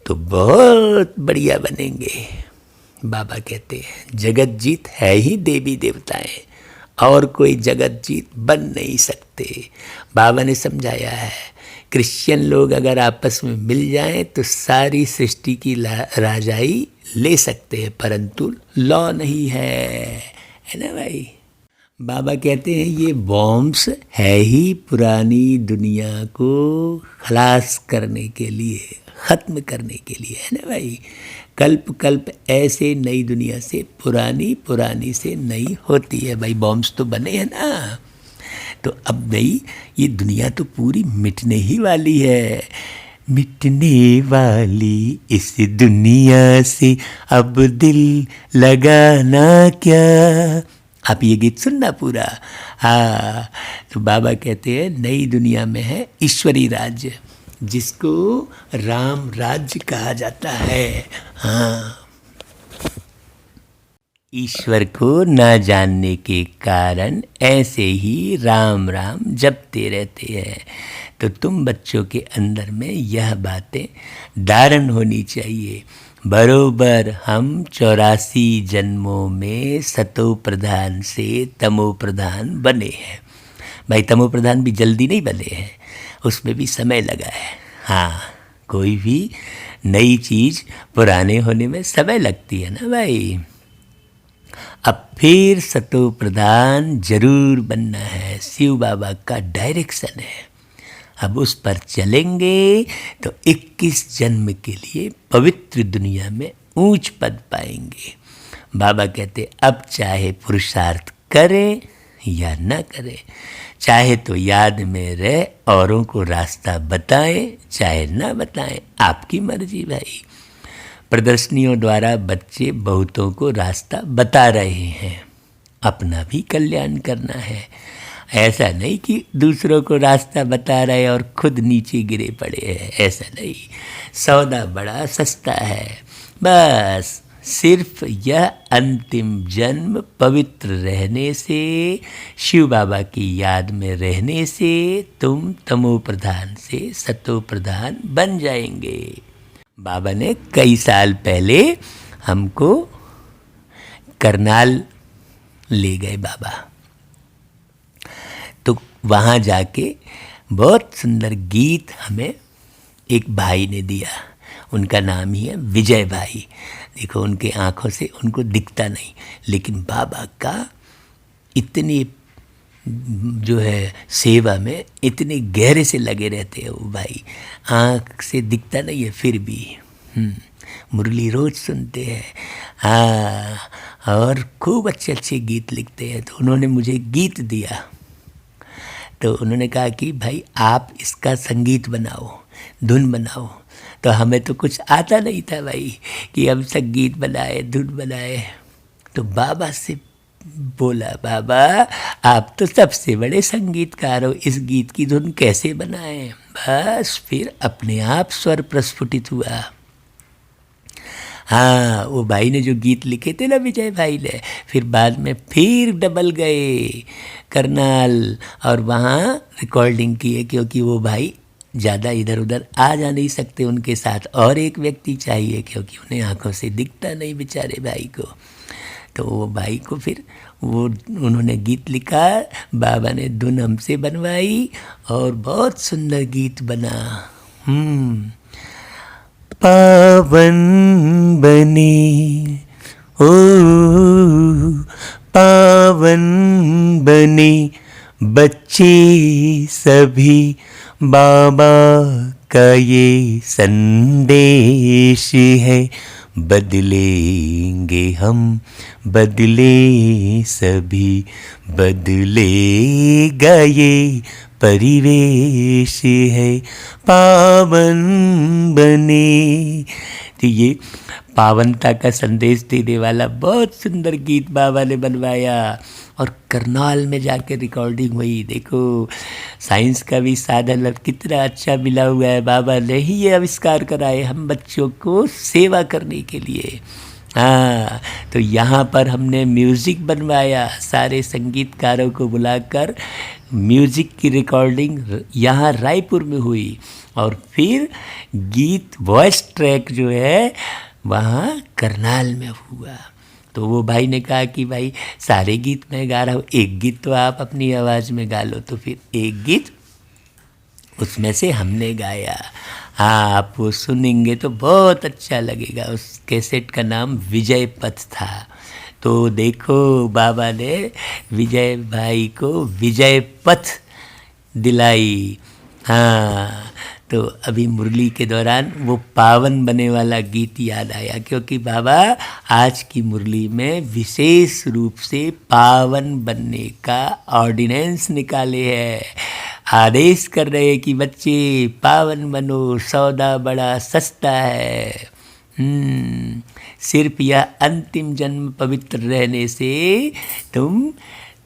तो बहुत बढ़िया बनेंगे। बाबा कहते हैं जगत जीत है ही देवी देवताएं, और कोई जगत जीत बन नहीं सकते। बाबा ने समझाया है क्रिश्चियन लोग अगर आपस में मिल जाएं तो सारी सृष्टि की राजाई ले सकते हैं, परंतु लॉ नहीं है ना भाई। बाबा कहते हैं ये बॉम्ब्स है ही पुरानी दुनिया को खलास करने के लिए, ख़त्म करने के लिए, है ना भाई। कल्प कल्प ऐसे नई दुनिया से पुरानी, पुरानी से नई होती है भाई। बॉम्ब्स तो बने हैं ना, तो अब नई ये दुनिया तो पूरी मिटने ही वाली है। मिटने वाली इस दुनिया से अब दिल लगाना क्या। आप ये गीत सुनना पूरा। हाँ, तो बाबा कहते हैं नई दुनिया में है ईश्वरी राज्य। जिसको राम राज्य कहा जाता है। हाँ, ईश्वर को न जानने के कारण ऐसे ही राम राम जपते रहते हैं। तो तुम बच्चों के अंदर में यह बातें धारण होनी चाहिए। बरोबर हम 84 जन्मों में सतो प्रधान से तमो प्रधान बने हैं। भाई तमो प्रधान भी जल्दी नहीं बने हैं, उसमें भी समय लगा है। हाँ, कोई भी नई चीज़ पुराने होने में समय लगती है ना भाई। अब फिर सतो प्रधान जरूर बनना है, शिव बाबा का डायरेक्शन है। अब उस पर चलेंगे तो 21 जन्म के लिए पवित्र दुनिया में ऊंच पद पाएंगे। बाबा कहते अब चाहे पुरुषार्थ करें या न करें, चाहे तो याद में रहे औरों को रास्ता बताएं, चाहे न बताएं, आपकी मर्जी भाई। प्रदर्शनियों द्वारा बच्चे बहुतों को रास्ता बता रहे हैं, अपना भी कल्याण करना है। ऐसा नहीं कि दूसरों को रास्ता बता रहे और खुद नीचे गिरे पड़े हैं, ऐसा नहीं। सौदा बड़ा सस्ता है, बस सिर्फ यह अंतिम जन्म पवित्र रहने से, शिव बाबा की याद में रहने से तुम तमो प्रधान से सतो प्रधान बन जाएंगे। बाबा ने कई साल पहले हमको करनाल ले गए बाबा, तो वहाँ जाके बहुत सुंदर गीत हमें एक भाई ने दिया। उनका नाम ही है विजय भाई। देखो उनके आँखों से उनको दिखता नहीं, लेकिन बाबा का इतनी जो है सेवा में इतने गहरे से लगे रहते हैं वो भाई। आँख से दिखता नहीं है फिर भी मुरली रोज सुनते हैं। हाँ, और खूब अच्छे अच्छे गीत लिखते हैं। तो उन्होंने मुझे गीत दिया, तो उन्होंने कहा कि भाई आप इसका संगीत बनाओ, धुन बनाओ। तो हमें तो कुछ आता नहीं था भाई कि हम संगीत बनाए, धुन बनाए। तो बाबा से बोला, बाबा आप तो सबसे बड़े संगीतकार हो, इस गीत की धुन कैसे बनाएं? बस फिर अपने आप स्वर प्रस्फुटित हुआ। हाँ, वो भाई ने जो गीत लिखे थे ना, विजय भाई ने, फिर बाद में फिर डबल गए करनाल और वहाँ रिकॉर्डिंग किए, क्योंकि वो भाई ज़्यादा इधर उधर आ जा नहीं सकते, उनके साथ और एक व्यक्ति चाहिए, क्योंकि उन्हें आंखों से दिखता नहीं बेचारे भाई को। तो वो भाई को फिर वो उन्होंने गीत लिखा, बाबा ने धुन हमसे बनवाई और बहुत सुंदर गीत बना। पावन बने ओ पावन बने बच्चे सभी, बाबा का ये संदेश है। बदलेंगे हम, बदले सभी, बदलेगा ये परिवेश है। पावन बने, तो ये पावनता का संदेश देने वाला बहुत सुंदर गीत बाबा ने बनवाया और करनाल में जाके रिकॉर्डिंग हुई। देखो साइंस का भी साधन अब कितना अच्छा मिला हुआ है। बाबा ने ही ये आविष्कार कराए हम बच्चों को सेवा करने के लिए। हाँ, तो यहाँ पर हमने म्यूज़िक बनवाया, सारे संगीतकारों को बुलाकर म्यूज़िक की रिकॉर्डिंग यहाँ रायपुर में हुई और फिर गीत वॉइस ट्रैक जो है वहाँ करनाल में हुआ। तो वो भाई ने कहा कि भाई सारे गीत मैं गा रहा हूँ, एक गीत तो आप अपनी आवाज़ में गा लो। तो फिर एक गीत उसमें से हमने गाया। हाँ, आप वो सुनेंगे तो बहुत अच्छा लगेगा। उस कैसेट का नाम विजय पथ था। तो देखो बाबा ने विजय भाई को विजय पथ दिलाई। हाँ, तो अभी मुरली के दौरान वो पावन बने वाला गीत याद आया, क्योंकि बाबा आज की मुरली में विशेष रूप से पावन बनने का ऑर्डिनेंस निकाले हैं। आदेश कर रहे हैं कि बच्चे पावन बनो, सौदा बड़ा सस्ता है। सिर्फ यह अंतिम जन्म पवित्र रहने से तुम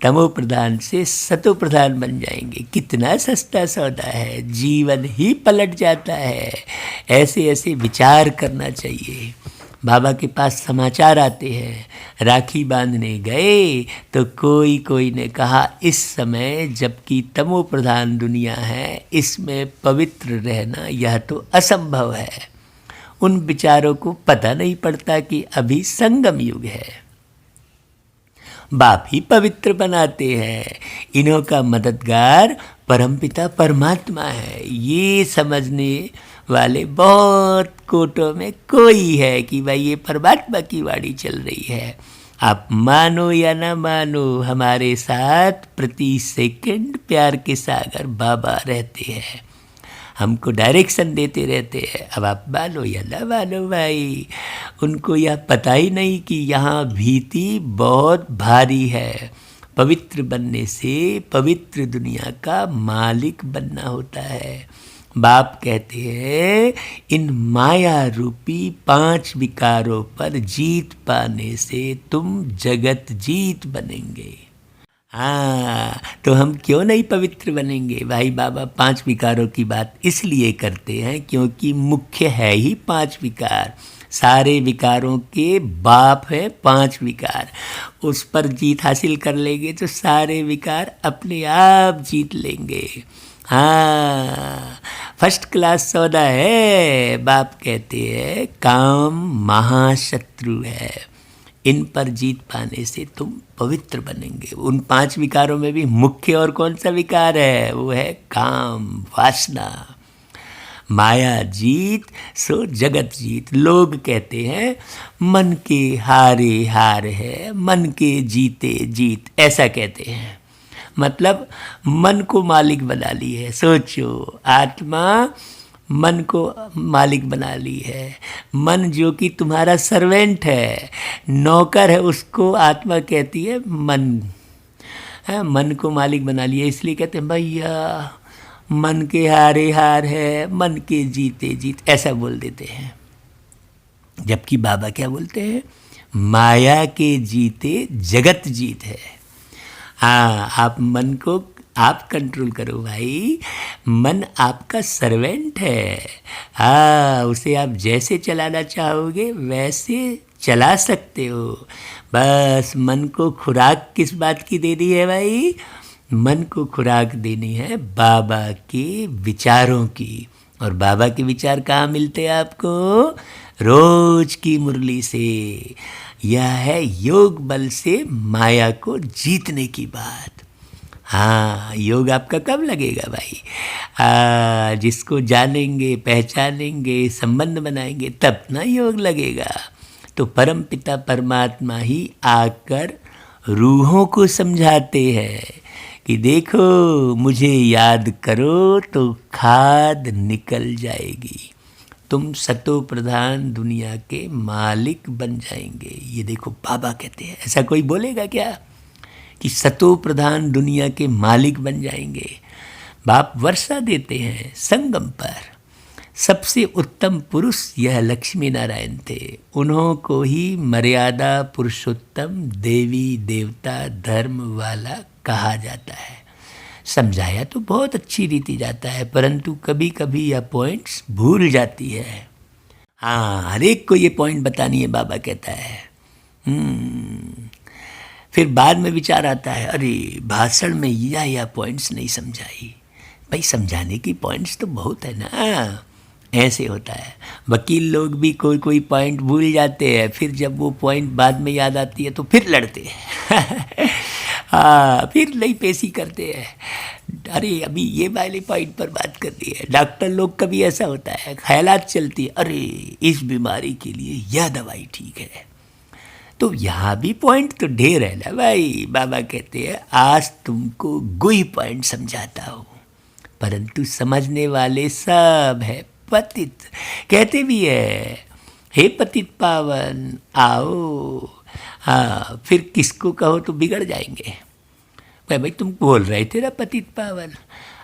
तमो प्रधान से सतो प्रधान बन जाएंगे। कितना सस्ता सौदा है, जीवन ही पलट जाता है। ऐसे ऐसे विचार करना चाहिए। बाबा के पास समाचार आते हैं, राखी बांधने गए तो कोई कोई ने कहा इस समय जबकि तमो प्रधान दुनिया है, इसमें पवित्र रहना यह तो असंभव है। उन विचारों को पता नहीं पड़ता कि अभी संगम युग है। बाप ही पवित्र बनाते हैं। इन्हों का मददगार परमपिता परमात्मा है। ये समझने वाले बहुत कोटों में कोई है कि भाई ये परमात्मा की वाणी चल रही है। आप मानो या ना मानो, हमारे साथ प्रति सेकंड प्यार के सागर बाबा रहते हैं, हमको डायरेक्शन देते रहते हैं। अब आप मानो या ना मानो भाई, उनको यह पता ही नहीं कि यहाँ भीति बहुत भारी है। पवित्र बनने से पवित्र दुनिया का मालिक बनना होता है। बाप कहते हैं इन माया रूपी 5 विकारों पर जीत पाने से तुम जगत जीत बनेंगे। हाँ, तो हम क्यों नहीं पवित्र बनेंगे भाई? बाबा 5 विकारों की बात इसलिए करते हैं क्योंकि मुख्य है ही 5 विकार। सारे विकारों के बाप है 5 विकार। उस पर जीत हासिल कर लेंगे तो सारे विकार अपने आप जीत लेंगे। हाँ, फर्स्ट क्लास सौदा है। बाप कहते हैं काम महाशत्रु है, इन पर जीत पाने से तुम पवित्र बनेंगे। उन 5 विकारों में भी मुख्य और कौन सा विकार है? वो है काम, वासना। माया जीत सो जगत जीत। लोग कहते हैं मन के हारे हार है, मन के जीते जीत, ऐसा कहते हैं। मतलब मन को मालिक बना ली है। सोचो, आत्मा मन को मालिक बना ली है। मन जो कि तुम्हारा सर्वेंट है, नौकर है, उसको आत्मा कहती है मन है। मन को मालिक बना लिया, इसलिए कहते हैं भैया मन के हारे हार है, मन के जीते जीत, ऐसा बोल देते हैं। जबकि बाबा क्या बोलते हैं? माया के जीते जगत जीत है। हाँ, आप मन को आप कंट्रोल करो भाई। मन आपका सर्वेंट है। हाँ, उसे आप जैसे चलाना चाहोगे वैसे चला सकते हो। बस मन को खुराक किस बात की देनी है भाई? मन को खुराक देनी है बाबा के विचारों की। और बाबा के विचार कहाँ मिलते हैं आपको? रोज की मुरली से। यह है योग बल से माया को जीतने की बात। हाँ, योग आपका कब लगेगा भाई? जिसको जानेंगे, पहचानेंगे, संबंध बनाएंगे, तब ना योग लगेगा। तो परम पिता परमात्मा ही आकर रूहों को समझाते हैं कि देखो मुझे याद करो तो खाद निकल जाएगी, तुम सतो प्रधान दुनिया के मालिक बन जाएंगे। ये देखो बाबा कहते हैं। ऐसा कोई बोलेगा क्या कि सतो प्रधान दुनिया के मालिक बन जाएंगे? बाप वर्षा देते हैं संगम पर। सबसे उत्तम पुरुष यह लक्ष्मी नारायण थे। उन्हों को ही मर्यादा पुरुषोत्तम देवी देवता धर्म वाला कहा जाता है। समझाया तो बहुत अच्छी रीति जाता है, परंतु कभी कभी यह पॉइंट्स भूल जाती है। हाँ, हर एक को ये पॉइंट बतानी है, बाबा कहता है। फिर बाद में विचार आता है, अरे भाषण में यह पॉइंट्स नहीं समझाई। भाई समझाने की पॉइंट्स तो बहुत है ना। ऐसे होता है। वकील लोग भी कोई कोई पॉइंट भूल जाते हैं, फिर जब वो पॉइंट बाद में याद आती है तो फिर लड़ते हैं। हाँ, फिर नई पेशी करते हैं। अरे अभी ये वाले पॉइंट पर बात करनी है। डॉक्टर लोग का भी ऐसा होता है, ख्यालात चलती है, अरे इस बीमारी के लिए यह दवाई ठीक है। तो यहाँ भी पॉइंट तो ढेर है ना भाई। बाबा कहते हैं आज तुमको गुई पॉइंट समझाता हूँ, परंतु समझने वाले सब है पतित। कहते भी है हे पतित पावन आओ। हाँ, फिर किसको कहो तो बिगड़ जाएंगे। भाई तुम बोल रहे थे ना पतित पावन।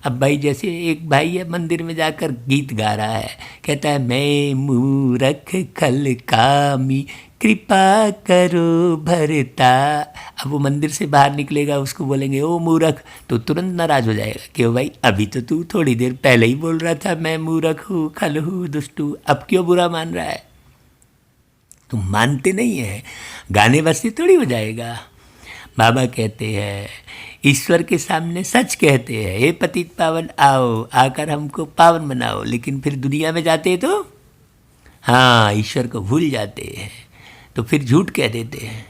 अब भाई जैसे एक भाई है मंदिर में जाकर गीत गा रहा है, कहता है मैं मूरख खल कामी कृपा करो भरता। अब वो मंदिर से बाहर निकलेगा, उसको बोलेंगे ओ मूर्ख, तो तुरंत नाराज हो जाएगा, क्यों भाई अभी तो तू थोड़ी देर पहले ही बोल रहा था मैं मूर्ख हूँ, खल हूँ, दुष्ट हूँ, अब क्यों बुरा मान रहा है। तुम मानते नहीं है, गाने बजते थोड़ी हो जाएगा। बाबा कहते हैं ईश्वर के सामने सच कहते हैं, हे पतित पावन आओ, आकर हमको पावन बनाओ, लेकिन फिर दुनिया में जाते तो हाँ ईश्वर को भूल जाते हैं, तो फिर झूठ कह देते हैं।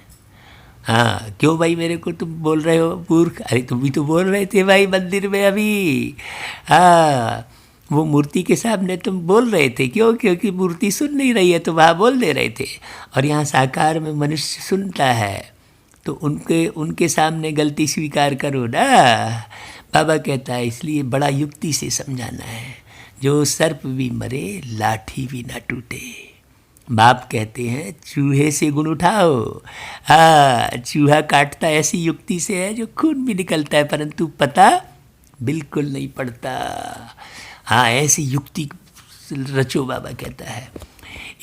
हाँ क्यों भाई मेरे को तुम बोल रहे हो मूर्ख, अरे तुम भी तो बोल रहे थे भाई मंदिर में अभी। हाँ वो मूर्ति के सामने तुम बोल रहे थे, क्यों, क्योंकि मूर्ति सुन नहीं रही है तो वहाँ बोल दे रहे थे, और यहाँ साकार में मनुष्य सुनता है, तो उनके उनके सामने गलती स्वीकार करो ना। बाबा कहता है इसलिए बड़ा युक्ति से समझाना है, जो सर्प भी मरे लाठी भी ना टूटे। बाप कहते हैं चूहे से गुण उठाओ। हाँ चूहा काटता ऐसी युक्ति से है जो खून भी निकलता है, परंतु पता बिल्कुल नहीं पड़ता। हाँ ऐसी युक्ति रचो, बाबा कहता है।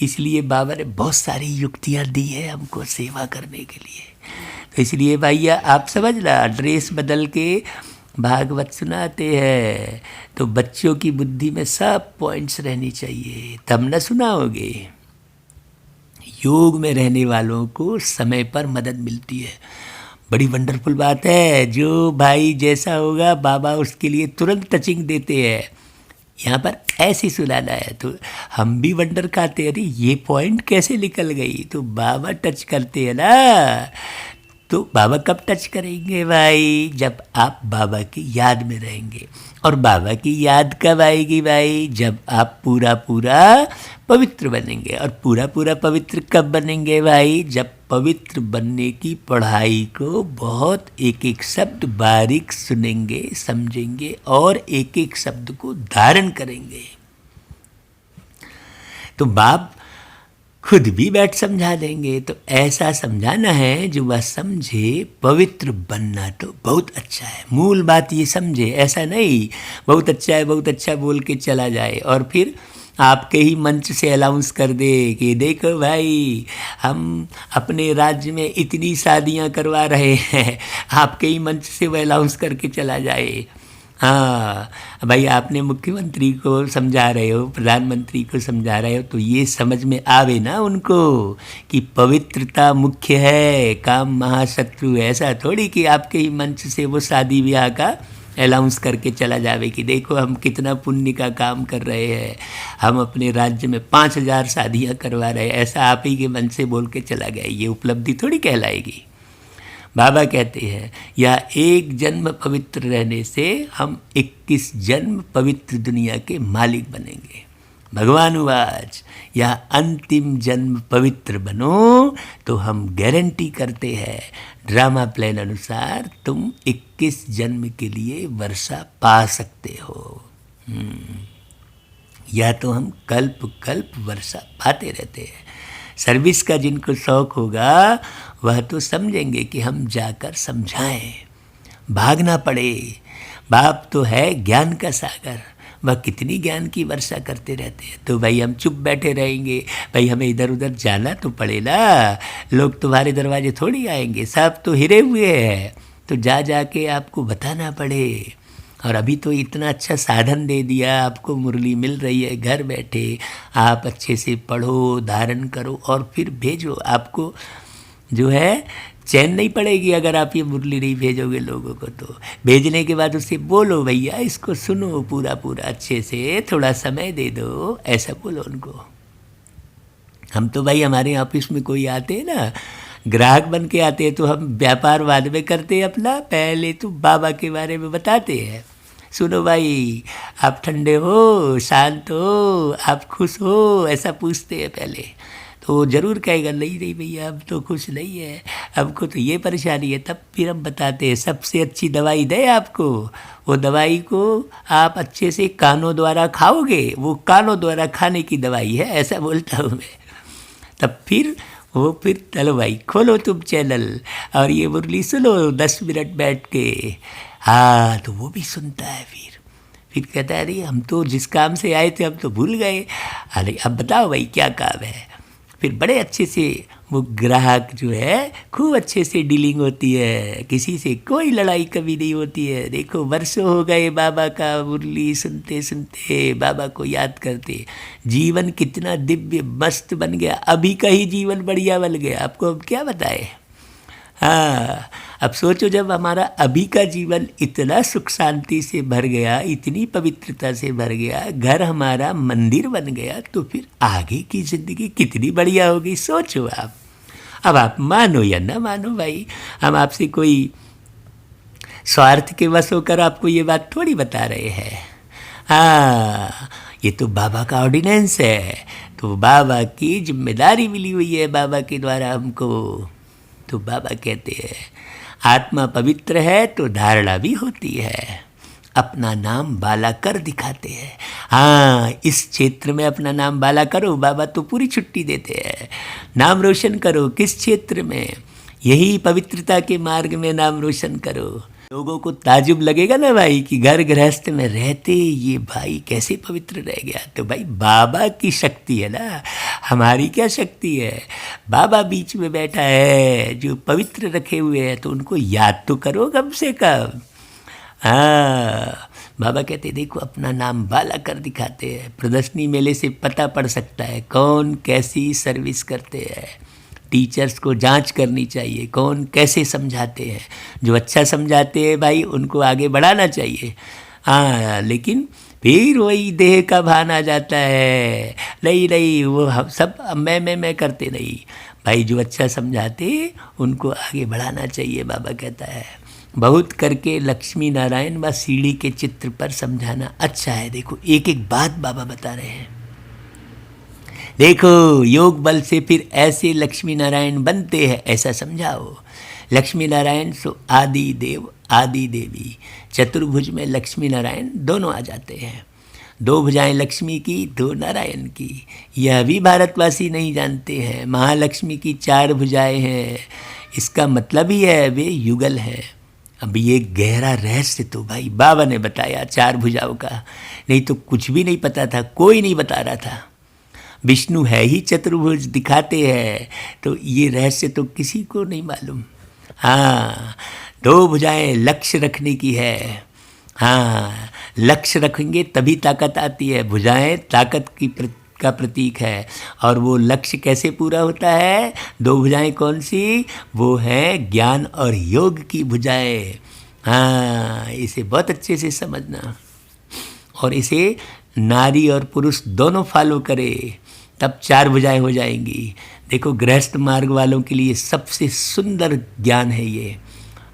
इसलिए बाबा ने बहुत सारी युक्तियाँ दी है हमको सेवा करने के लिए। तो इसलिए भैया आप समझना, ड्रेस बदल के भागवत सुनाते हैं तो बच्चों की बुद्धि में सब पॉइंट्स रहनी चाहिए, तब न सुनाओगे। योग में रहने वालों को समय पर मदद मिलती है, बड़ी वंडरफुल बात है। जो भाई जैसा होगा बाबा उसके लिए तुरंत टचिंग देते हैं। यहाँ पर ऐसे सुनाना है तो हम भी वंडर खाते, अरे ये पॉइंट कैसे निकल गई, तो बाबा टच करते हैं ना। तो बाबा कब टच करेंगे भाई, जब आप बाबा की याद में रहेंगे। और बाबा की याद कब आएगी भाई, जब आप पूरा पूरा पवित्र बनेंगे। और पूरा पूरा पवित्र कब बनेंगे भाई, जब पवित्र बनने की पढ़ाई को बहुत एक एक शब्द बारीक सुनेंगे, समझेंगे और एक एक शब्द को धारण करेंगे। तो बाप खुद भी बैठ समझा देंगे। तो ऐसा समझाना है जो वह समझे। पवित्र बनना तो बहुत अच्छा है, मूल बात ये समझे, ऐसा नहीं बहुत अच्छा है बहुत अच्छा बोल के चला जाए और फिर आपके ही मंच से अनाउंस कर दे कि देखो भाई हम अपने राज्य में इतनी शादियां करवा रहे हैं, आपके ही मंच से वह अनाउंस करके चला जाए। हाँ भाई आपने मुख्यमंत्री को समझा रहे हो, प्रधानमंत्री को समझा रहे हो, तो ये समझ में आवे ना उनको कि पवित्रता मुख्य है, काम महाशत्रु है। ऐसा थोड़ी कि आपके ही मंच से वो शादी ब्याह का अनाउंस करके चला जावे कि देखो हम कितना पुण्य का काम कर रहे हैं, हम अपने राज्य में 5000 शादियाँ करवा रहे हैं, ऐसा आप ही के मन से बोल के चला गया, ये उपलब्धि थोड़ी कहलाएगी। बाबा कहते हैं यह एक जन्म पवित्र रहने से हम 21 जन्म पवित्र दुनिया के मालिक बनेंगे। भगवान वाच यह अंतिम जन्म पवित्र बनो तो हम गारंटी करते हैं ड्रामा प्लान अनुसार तुम 21 जन्म के लिए वर्षा पा सकते हो। या तो हम कल्प कल्प वर्षा पाते रहते हैं। सर्विस का जिनको शौक होगा वह तो समझेंगे कि हम जाकर समझाएं, भागना पड़े। बाप तो है ज्ञान का सागर, वह कितनी ज्ञान की वर्षा करते रहते हैं। तो भाई हम चुप बैठे रहेंगे, भाई हमें इधर उधर जाना तो पड़े ना, लोग तुम्हारे दरवाजे थोड़ी आएंगे, सब तो हिरे हुए हैं, तो जा जा के आपको बताना पड़े। और अभी तो इतना अच्छा साधन दे दिया, आपको मुरली मिल रही है घर बैठे, आप अच्छे से पढ़ो, धारण करो और फिर भेजो। आपको जो है चैन नहीं पड़ेगी अगर आप ये मुरली नहीं भेजोगे लोगों को। तो भेजने के बाद उससे बोलो भैया इसको सुनो पूरा पूरा अच्छे से, थोड़ा समय दे दो, ऐसा बोलो उनको। हम तो भाई हमारे ऑफिस में कोई आते हैं ना, ग्राहक बन के आते हैं तो हम व्यापार बाद में करते हैं अपना, पहले तो बाबा के बारे में बताते हैं। सुनो भाई आप ठंडे हो, शांत हो, आप खुश हो, ऐसा पूछते हैं पहले। तो ज़रूर कहेगा नहीं नहीं भैया अब तो खुश नहीं है, हमको तो ये परेशानी है। तब फिर हम बताते हैं सबसे अच्छी दवाई दें आपको, वो दवाई को आप अच्छे से कानों द्वारा खाओगे, वो कानों द्वारा खाने की दवाई है, ऐसा बोलता हूँ मैं। तब फिर चलो भाई खोलो तुम चैनल और ये मुरली सुनो 10 मिनट बैठ के। हाँ तो वो भी सुनता है, फिर कहता है अरे हम तो जिस काम से आए थे हम तो भूल गए, अरे अब बताओ भाई क्या काम है। फिर बड़े अच्छे से वो ग्राहक जो है खूब अच्छे से डीलिंग होती है, किसी से कोई लड़ाई कभी नहीं होती है। देखो वर्षों हो गए बाबा का मुरली सुनते सुनते, बाबा को याद करते, जीवन कितना दिव्य मस्त बन गया। अभी का ही जीवन बढ़िया बन गया, आपको अब क्या बताए। हाँ, अब सोचो जब हमारा अभी का जीवन इतना सुख शांति से भर गया, इतनी पवित्रता से भर गया, घर हमारा मंदिर बन गया, तो फिर आगे की ज़िंदगी कितनी बढ़िया होगी, सोचो आप। अब आप मानो या ना मानो भाई, हम आपसे कोई स्वार्थ के वश होकर आपको ये बात थोड़ी बता रहे हैं। हाँ, ये तो बाबा का ऑर्डिनेंस है, तो बाबा की जिम्मेदारी मिली हुई है बाबा के द्वारा हमको। तो बाबा कहते हैं आत्मा पवित्र है तो धारणा भी होती है। अपना नाम बाला कर दिखाते हैं। हाँ, इस क्षेत्र में अपना नाम बाला करो, बाबा तो पूरी छुट्टी देते हैं। नाम रोशन करो, किस क्षेत्र में, यही पवित्रता के मार्ग में नाम रोशन करो। लोगों को ताजुब लगेगा ना भाई कि घर गृहस्थ में रहते ये भाई कैसे पवित्र रह गया। तो भाई बाबा की शक्ति है ना, हमारी क्या शक्ति है। बाबा बीच में बैठा है जो पवित्र रखे हुए हैं, तो उनको याद तो करो कम से कम। हाँ, बाबा कहते देखो अपना नाम बाला कर दिखाते हैं। प्रदर्शनी मेले से पता पड़ सकता है कौन कैसी सर्विस करते हैं। टीचर्स को जांच करनी चाहिए कौन कैसे समझाते हैं। जो अच्छा समझाते हैं भाई उनको आगे बढ़ाना चाहिए। हाँ, लेकिन फिर वही देह का भान आ जाता है, नहीं वो हम सब मैं करते नहीं भाई। जो अच्छा समझाते उनको आगे बढ़ाना चाहिए, बाबा कहता है। बहुत करके लक्ष्मी नारायण व सीढ़ी के चित्र पर समझाना अच्छा है। देखो एक एक बात बाबा बता रहे हैं। देखो योग बल से फिर ऐसे लक्ष्मी नारायण बनते हैं, ऐसा समझाओ। लक्ष्मी नारायण सो आदि देव आदि देवी। चतुर्भुज में लक्ष्मी नारायण दोनों आ जाते हैं। दो भुजाएं लक्ष्मी की, दो नारायण की। यह भी भारतवासी नहीं जानते हैं। महालक्ष्मी की 4 भुजाएं हैं, इसका मतलब ही है वे युगल हैं। अब ये गहरा रहस्य तो भाई बाबा ने बताया 4 भुजाओं का, नहीं तो कुछ भी नहीं पता था, कोई नहीं बता रहा था। विष्णु है ही चतुर्भुज दिखाते हैं, तो ये रहस्य तो किसी को नहीं मालूम। हाँ, 2 भुजाएं लक्ष्य रखने की है। हाँ, लक्ष्य रखेंगे तभी ताकत आती है। भुजाएं ताकत का प्रतीक है। और वो लक्ष्य कैसे पूरा होता है? 2 भुजाएं कौन सी? वो हैं ज्ञान और योग की भुजाएं। हाँ, इसे बहुत अच्छे से समझना और इसे नारी और पुरुष दोनों फॉलो करे, तब 4 भुजाएं हो जाएंगी। देखो गृहस्थ मार्ग वालों के लिए सबसे सुंदर ज्ञान है ये।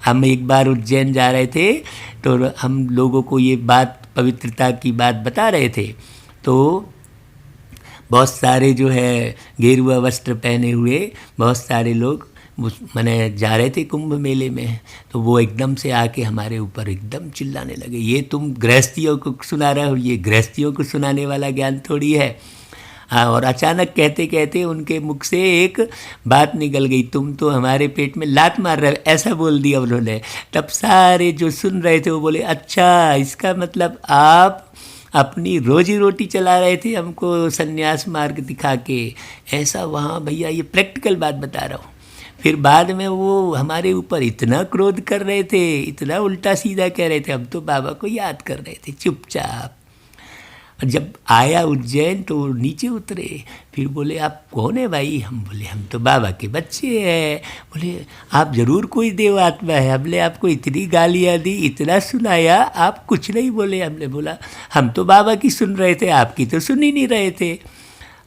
हम एक बार उज्जैन जा रहे थे, तो हम लोगों को ये बात पवित्रता की बात बता रहे थे। तो बहुत सारे जो है गेरुआ वस्त्र पहने हुए बहुत सारे लोग मैंने जा रहे थे कुंभ मेले में, तो वो एकदम से आके हमारे ऊपर एकदम चिल्लाने लगे, ये तुम गृहस्थियों को सुना रहे हो, ये गृहस्थियों को सुनाने वाला ज्ञान थोड़ी है। हाँ, और अचानक कहते कहते उनके मुख से एक बात निकल गई, तुम तो हमारे पेट में लात मार रहे हो, ऐसा बोल दिया उन्होंने। तब सारे जो सुन रहे थे वो बोले, अच्छा इसका मतलब आप अपनी रोजी रोटी चला रहे थे हमको संन्यास मार्ग दिखा के। ऐसा वहाँ भैया ये प्रैक्टिकल बात बता रहा हूँ। फिर बाद में वो हमारे ऊपर इतना क्रोध कर रहे थे, इतना उल्टा सीधा कह रहे थे, हम तो बाबा को याद कर रहे थे चुपचाप। जब आया उज्जैन तो नीचे उतरे, फिर बोले आप कौन है भाई? हम बोले हम तो बाबा के बच्चे हैं। बोले आप ज़रूर कोई देव आत्मा है। हमने आपको इतनी गालियाँ दी, इतना सुनाया, आप कुछ नहीं बोले। हमने बोला हम तो बाबा की सुन रहे थे, आपकी तो सुन ही नहीं रहे थे।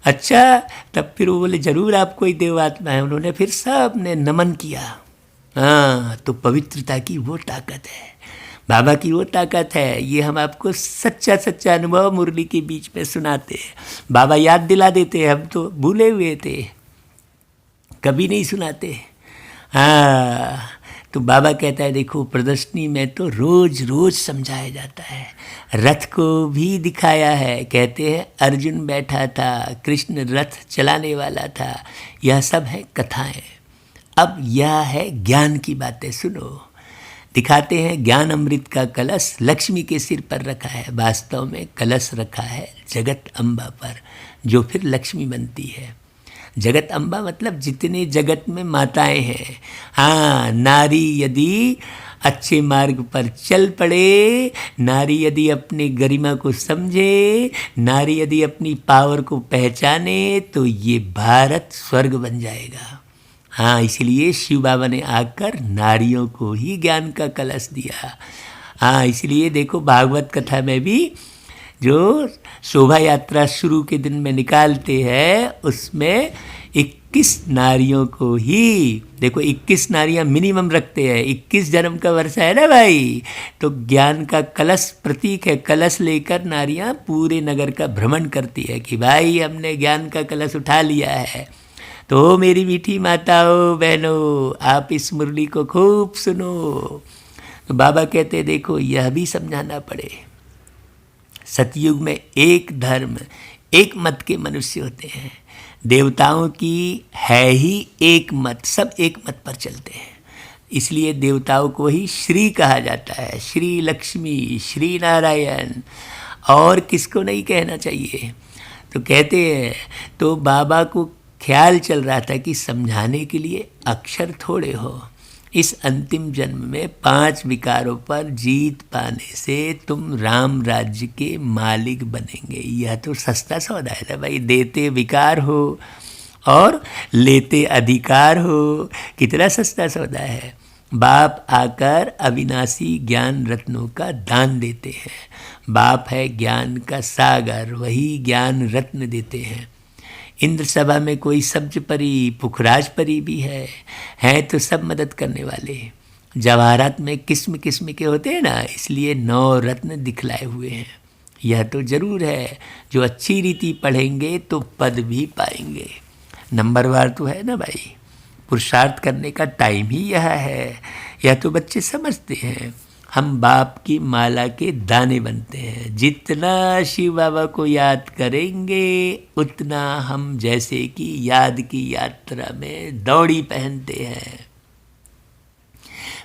अच्छा, तब फिर वो बोले ज़रूर आप कोई देव आत्मा है। उन्होंने फिर सब ने नमन किया। हाँ, तो पवित्रता की वो ताकत है, बाबा की वो ताकत है। ये हम आपको सच्चा सच्चा अनुभव मुरली के बीच में सुनाते हैं, बाबा याद दिला देते हैं, हम तो भूले हुए थे, कभी नहीं सुनाते। हाँ, तो बाबा कहता है देखो प्रदर्शनी में तो रोज रोज समझाया जाता है। रथ को भी दिखाया है, कहते हैं अर्जुन बैठा था, कृष्ण रथ चलाने वाला था। यह सब है कथाएं। अब यह है ज्ञान की बातें, सुनो। दिखाते हैं ज्ञान अमृत का कलश लक्ष्मी के सिर पर रखा है, वास्तव में कलश रखा है जगत अम्बा पर, जो फिर लक्ष्मी बनती है। जगत अम्बा मतलब जितने जगत में माताएं हैं। हाँ, नारी यदि अच्छे मार्ग पर चल पड़े, नारी यदि अपनी गरिमा को समझे, नारी यदि अपनी पावर को पहचाने, तो ये भारत स्वर्ग बन जाएगा। हाँ, इसलिए शिव बाबा ने आकर नारियों को ही ज्ञान का कलश दिया। हाँ, इसलिए देखो भागवत कथा में भी जो शोभा यात्रा शुरू के दिन में निकालते हैं, उसमें 21 नारियों को ही, देखो 21 नारियां मिनिमम रखते हैं, 21 जन्म का वर्ष है ना भाई, तो ज्ञान का कलश प्रतीक है। कलश लेकर नारियां पूरे नगर का भ्रमण करती है कि भाई हमने ज्ञान का कलश उठा लिया है। तो मेरी मीठी माताओं बहनों, आप इस मुरली को खूब सुनो। तो बाबा कहते देखो यह भी समझाना पड़े, सतयुग में एक धर्म एक मत के मनुष्य होते हैं। देवताओं की है ही एक मत, सब एक मत पर चलते हैं, इसलिए देवताओं को ही श्री कहा जाता है। श्री लक्ष्मी, श्री नारायण, और किसको नहीं कहना चाहिए। तो कहते हैं, तो बाबा को ख्याल चल रहा था कि समझाने के लिए अक्षर थोड़े हो, इस अंतिम जन्म में 5 विकारों पर जीत पाने से तुम राम राज्य के मालिक बनेंगे। यह तो सस्ता सौदा है ना भाई, देते विकार हो और लेते अधिकार हो, कितना सस्ता सौदा है। बाप आकर अविनाशी ज्ञान रत्नों का दान देते हैं। बाप है ज्ञान का सागर, वही ज्ञान रत्न देते हैं। इंद्र सभा में कोई सब्ज परी, पुखराज परी भी है तो सब मदद करने वाले। जवाहरात में किस्म किस्म के होते हैं ना, इसलिए 9 रत्न दिखलाए हुए हैं। यह तो जरूर है, जो अच्छी रीति पढ़ेंगे तो पद भी पाएंगे। नंबरवार तो है ना भाई, पुरुषार्थ करने का टाइम ही यह है, यह तो बच्चे समझते हैं। हम बाप की माला के दाने बनते हैं। जितना शिव बाबा को याद करेंगे उतना हम जैसे कि याद की यात्रा में दौड़ी पहनते हैं।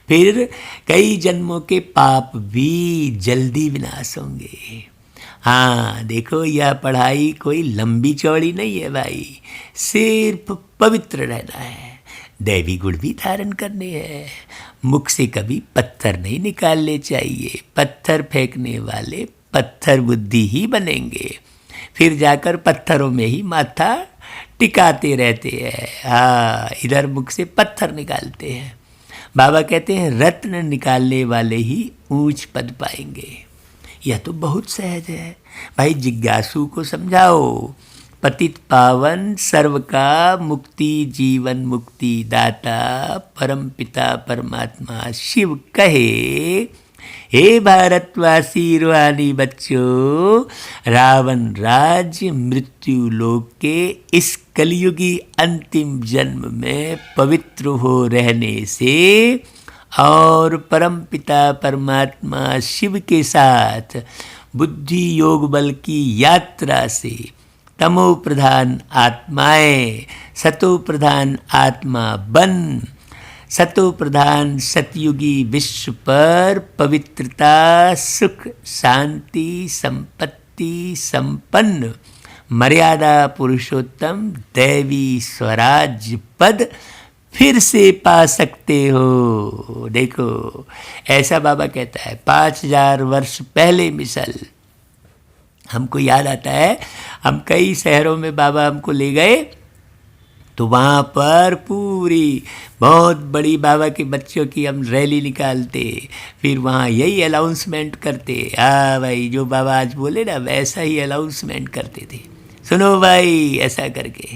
फिर कई जन्मों के पाप भी जल्दी विनाश होंगे। हाँ देखो, यह पढ़ाई कोई लंबी चौड़ी नहीं है भाई, सिर्फ पवित्र रहना है, दैवी गुण भी धारण करने हैं। मुख से कभी पत्थर नहीं निकालने चाहिए, पत्थर फेंकने वाले पत्थर बुद्धि ही बनेंगे, फिर जाकर पत्थरों में ही माथा टिकाते रहते हैं। हाँ, इधर मुख से पत्थर निकालते हैं। बाबा कहते हैं रत्न निकालने वाले ही ऊंच पद पाएंगे। यह तो बहुत सहज है भाई, जिज्ञासु को समझाओ। पतित पावन सर्व का मुक्ति जीवन मुक्ति दाता परम पिता परमात्मा शिव कहे, हे भारतवासी रूहानी बच्चों, रावण राज्य मृत्यु लोक के इस कलयुगी अंतिम जन्म में पवित्र हो रहने से और परम पिता परमात्मा शिव के साथ बुद्धि योग बल की यात्रा से तमो प्रधान आत्माएं सतो प्रधान आत्मा बन सतो प्रधान सतयुगी विश्व पर पवित्रता सुख शांति संपत्ति संपन्न मर्यादा पुरुषोत्तम दैवी स्वराज्य पद फिर से पा सकते हो। देखो ऐसा बाबा कहता है। 5000 वर्ष पहले मिसल हमको याद आता है, हम कई शहरों में बाबा हमको ले गए तो वहाँ पर पूरी बहुत बड़ी बाबा के बच्चों की हम रैली निकालते, फिर वहाँ यही अनाउंसमेंट करते। हाँ भाई, जो बाबा आज बोले ना वैसा ही अनाउंसमेंट करते थे, सुनो भाई ऐसा करके।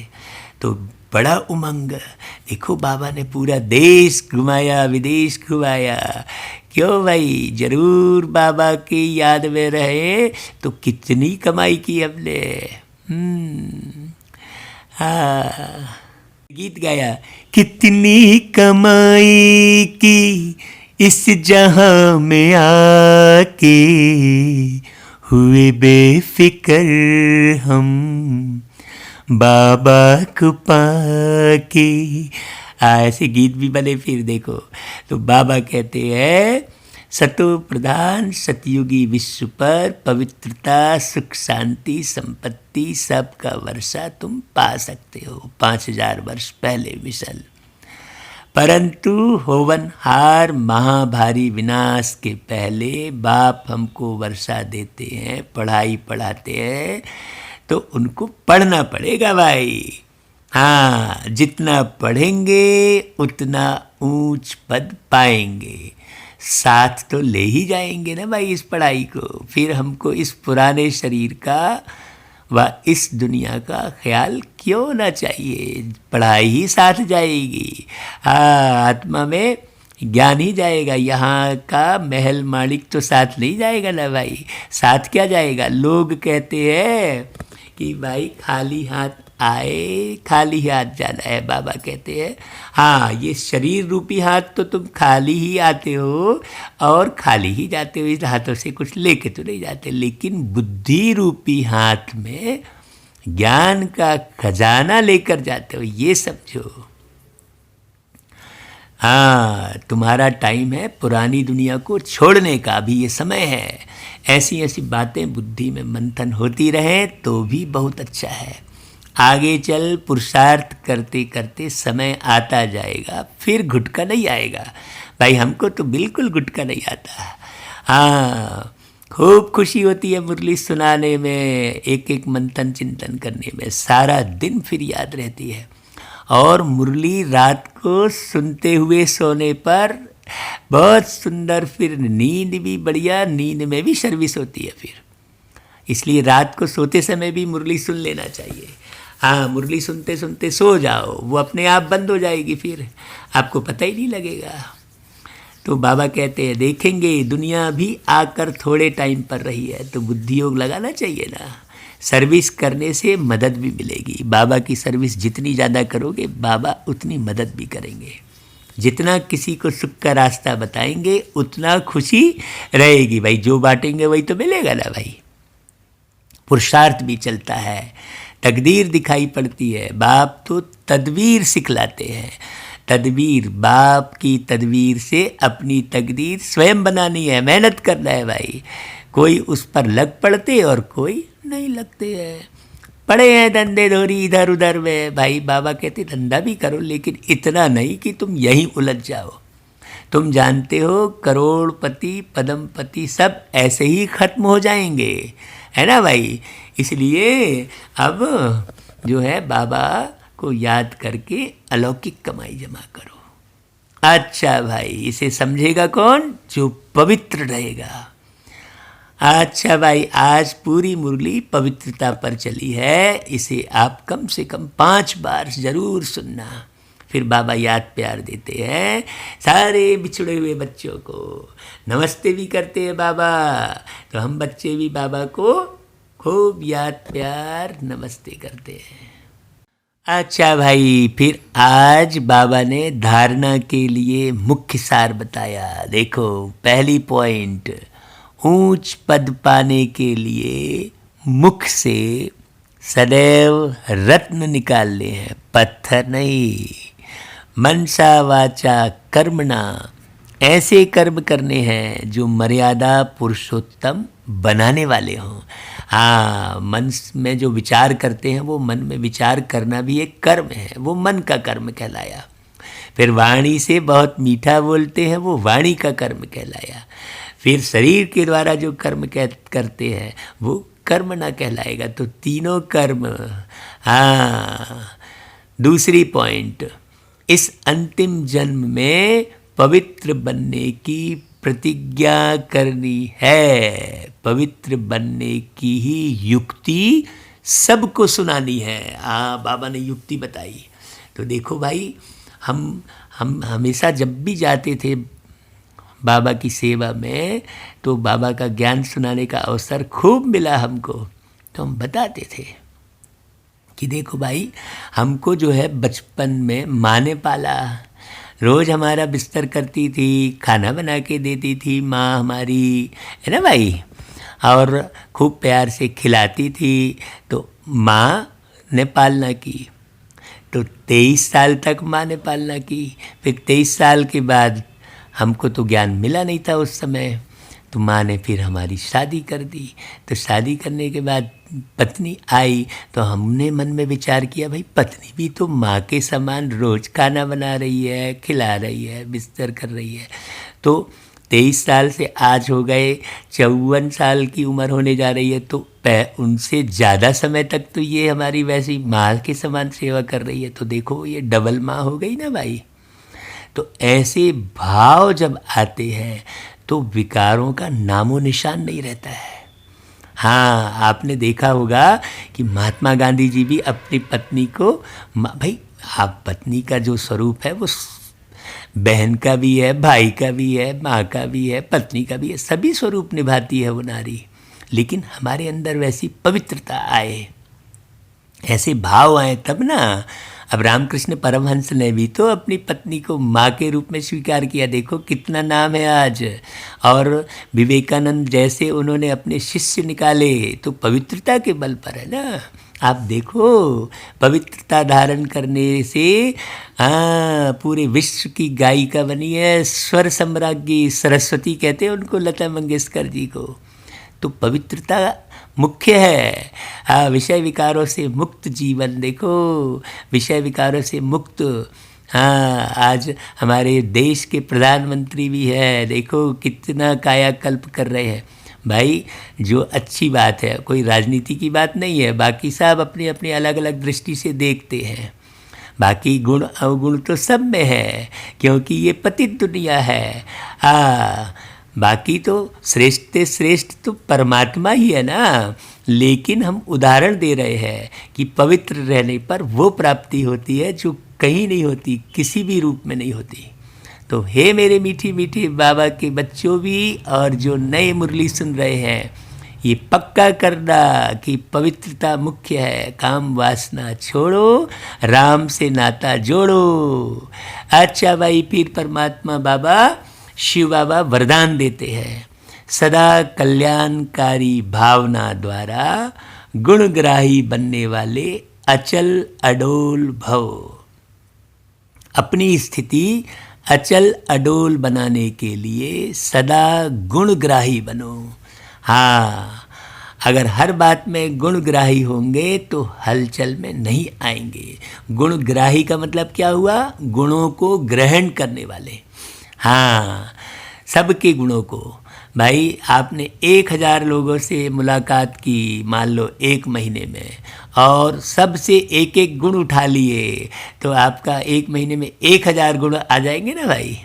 तो बड़ा उमंग, देखो बाबा ने पूरा देश घुमाया विदेश घुमाया। क्यों भाई, जरूर बाबा की याद में रहे तो कितनी कमाई की हमने। हाँ, गीत गाया, कितनी कमाई की इस जहां में आके, हुए बेफिकर हम बाबा को पाके। ऐसे गीत भी बने। फिर देखो तो बाबा कहते हैं सतो प्रधान सतयुगी विश्व पर पवित्रता सुख शांति संपत्ति सबका वर्षा तुम पा सकते हो 5000 वर्ष पहले विशल। परंतु होवनहार महाभारी विनाश के पहले बाप हमको वर्षा देते हैं, पढ़ाई पढ़ाते हैं, तो उनको पढ़ना पड़ेगा भाई। हाँ, जितना पढ़ेंगे उतना ऊंच पद पाएंगे, साथ तो ले ही जाएंगे ना भाई इस पढ़ाई को। फिर हमको इस पुराने शरीर का व इस दुनिया का ख्याल क्यों ना चाहिए, पढ़ाई ही साथ जाएगी। हाँ, आत्मा में ज्ञान ही जाएगा, यहाँ का महल मालिक तो साथ नहीं जाएगा ना भाई। साथ क्या जाएगा? लोग कहते हैं कि भाई खाली हाथ आए खाली हाथ जाना है। बाबा कहते हैं हाँ, ये शरीर रूपी हाथ तो तुम खाली ही आते हो और खाली ही जाते हो, इस हाथों से कुछ लेके तो नहीं जाते, लेकिन बुद्धि रूपी हाथ में ज्ञान का खजाना लेकर जाते हो, ये समझो। हाँ, तुम्हारा टाइम है पुरानी दुनिया को छोड़ने का, अभी ये समय है। ऐसी ऐसी बातें बुद्धि में मंथन होती रहे तो भी बहुत अच्छा है। आगे चल पुरुषार्थ करते करते समय आता जाएगा, फिर घुटका नहीं आएगा भाई। हमको तो बिल्कुल घुटका नहीं आता। हाँ, खूब खुशी होती है मुरली सुनाने में, एक एक मंथन चिंतन करने में, सारा दिन फिर याद रहती है। और मुरली रात को सुनते हुए सोने पर बहुत सुंदर, फिर नींद भी बढ़िया, नींद में भी सर्विस होती है फिर। इसलिए रात को सोते समय भी मुरली सुन लेना चाहिए। हाँ, मुरली सुनते सुनते सो जाओ, वो अपने आप बंद हो जाएगी, फिर आपको पता ही नहीं लगेगा। तो बाबा कहते हैं देखेंगे दुनिया भी आकर थोड़े टाइम पर रही है, तो बुद्धि योग लगाना चाहिए ना। सर्विस करने से मदद भी मिलेगी। बाबा की सर्विस जितनी ज़्यादा करोगे बाबा उतनी मदद भी करेंगे। जितना किसी को सुख का रास्ता बताएंगे उतना खुशी रहेगी भाई। जो बांटेंगे वही तो मिलेगा ना भाई। पुरुषार्थ भी चलता है, तकदीर दिखाई पड़ती है। बाप तो तदबीर सिखलाते हैं। तदबीर, बाप की तदबीर से अपनी तकदीर स्वयं बनानी है, मेहनत करना है भाई। कोई उस पर लग पड़ते और कोई नहीं लगते हैं। पड़े हैं धंधे धोरी इधर उधर में भाई। बाबा कहते धंधा भी करो, लेकिन इतना नहीं कि तुम यहीं उलझ जाओ। तुम जानते हो करोड़पति पदमपति सब ऐसे ही खत्म हो जाएंगे, है ना भाई। इसलिए अब जो है बाबा को याद करके अलौकिक कमाई जमा करो। अच्छा भाई, इसे समझेगा कौन? जो पवित्र रहेगा। अच्छा भाई, आज पूरी मुरली पवित्रता पर चली है, इसे आप कम से कम 5 बार ज़रूर सुनना। फिर बाबा याद प्यार देते हैं सारे बिछड़े हुए बच्चों को, नमस्ते भी करते हैं बाबा। तो हम बच्चे भी बाबा को खूब याद प्यार नमस्ते करते हैं। अच्छा भाई, फिर आज बाबा ने धारणा के लिए मुख्य सार बताया। देखो, पहली पॉइंट, ऊंच पद पाने के लिए मुख से सदैव रत्न निकालने हैं, पत्थर नहीं। मनसा वाचा कर्मणा, ऐसे कर्म करने हैं जो मर्यादा पुरुषोत्तम बनाने वाले हों। हाँ, मन में जो विचार करते हैं वो मन में विचार करना भी एक कर्म है, वो मन का कर्म कहलाया। फिर वाणी से बहुत मीठा बोलते हैं, वो वाणी का कर्म कहलाया। फिर शरीर के द्वारा जो कर्म करते हैं वो कर्म ना कहलाएगा। तो तीनों कर्म। हाँ, दूसरी पॉइंट, इस अंतिम जन्म में पवित्र बनने की प्रतिज्ञा करनी है। पवित्र बनने की ही युक्ति सबको सुनानी है। हाँ, बाबा ने युक्ति बताई। तो देखो भाई, हम हमेशा जब भी जाते थे बाबा की सेवा में, तो बाबा का ज्ञान सुनाने का अवसर खूब मिला हमको। तो हम बताते थे कि देखो भाई, हमको जो है बचपन में माँ ने पाला, रोज़ हमारा बिस्तर करती थी, खाना बना के देती थी माँ हमारी, है ना भाई, और खूब प्यार से खिलाती थी। तो माँ ने पालना की, तो 23 साल तक माँ ने पालना की। फिर 23 साल के बाद हमको तो ज्ञान मिला नहीं था उस समय। तो माँ ने फिर हमारी शादी कर दी। तो शादी करने के बाद पत्नी आई तो हमने मन में विचार किया, भाई पत्नी भी तो माँ के समान रोज़ खाना बना रही है, खिला रही है, बिस्तर कर रही है। तो 23 साल से आज हो गए 54 साल की उम्र होने जा रही है, तो उनसे ज़्यादा समय तक तो ये हमारी वैसी माँ के समान सेवा कर रही है। तो देखो ये डबल माँ हो गई ना भाई। तो ऐसे भाव जब आते हैं तो विकारों का नामो निशान नहीं रहता है। हाँ, आपने देखा होगा कि महात्मा गांधी जी भी अपनी पत्नी को, भाई आप पत्नी का जो स्वरूप है वो बहन का भी है, भाई का भी है, माँ का भी है, पत्नी का भी है, सभी स्वरूप निभाती है वो नारी। लेकिन हमारे अंदर वैसी पवित्रता आए, ऐसे भाव आए तब ना। अब रामकृष्ण परमहंस ने भी तो अपनी पत्नी को माँ के रूप में स्वीकार किया, देखो कितना नाम है आज। और विवेकानंद जैसे उन्होंने अपने शिष्य निकाले तो पवित्रता के बल पर है ना। आप देखो पवित्रता धारण करने से पूरे विश्व की गायिका बनी है, स्वर सम्राज्ञी सरस्वती कहते हैं उनको, लता मंगेशकर जी को। तो पवित्रता मुख्य है। विषय विकारों से मुक्त जीवन, देखो विषय विकारों से मुक्त। हाँ, आज हमारे देश के प्रधानमंत्री भी है, देखो कितना कायाकल्प कर रहे हैं। भाई जो अच्छी बात है, कोई राजनीति की बात नहीं है, बाकी सब अपनी अपनी अलग अलग दृष्टि से देखते हैं। बाकी गुण अवगुण तो सब में है, क्योंकि ये पतित दुनिया है। बाकी तो श्रेष्ठ तो परमात्मा ही है ना। लेकिन हम उदाहरण दे रहे हैं कि पवित्र रहने पर वो प्राप्ति होती है जो कहीं नहीं होती, किसी भी रूप में नहीं होती। तो हे मेरे मीठी मीठी बाबा के बच्चों भी, और जो नए मुरली सुन रहे हैं, ये पक्का करना कि पवित्रता मुख्य है। काम वासना छोड़ो, राम से नाता जोड़ो। अच्छा भाई, पीर परमात्मा बाबा शिव बाबा वरदान देते हैं, सदा कल्याणकारी भावना द्वारा गुणग्राही बनने वाले अचल अडोल भव। अपनी स्थिति अचल अडोल बनाने के लिए सदा गुणग्राही बनो। हाँ, अगर हर बात में गुणग्राही होंगे तो हलचल में नहीं आएंगे। गुणग्राही का मतलब क्या हुआ? गुणों को ग्रहण करने वाले। हाँ, सबके गुणों को। भाई आपने 1000 लोगों से मुलाकात की, मान लो 1 महीने में, और सबसे एक एक गुण उठा लिए, तो आपका 1 महीने में 1000 गुण आ जाएंगे ना भाई।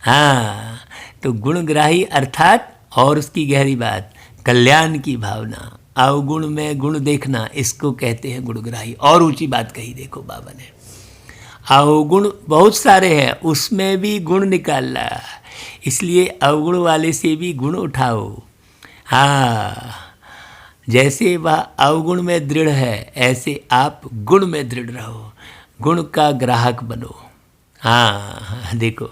हाँ, तो गुणग्राही अर्थात, और उसकी गहरी बात, कल्याण की भावना, अवगुण में गुण देखना, इसको कहते हैं गुणग्राही। और ऊंची बात कही देखो बाबा ने, अवगुण बहुत सारे हैं, उसमें भी गुण निकालना, इसलिए अवगुण वाले से भी गुण उठाओ। हाँ, जैसे वह अवगुण में दृढ़ है, ऐसे आप गुण में दृढ़ रहो, गुण का ग्राहक बनो। हाँ देखो,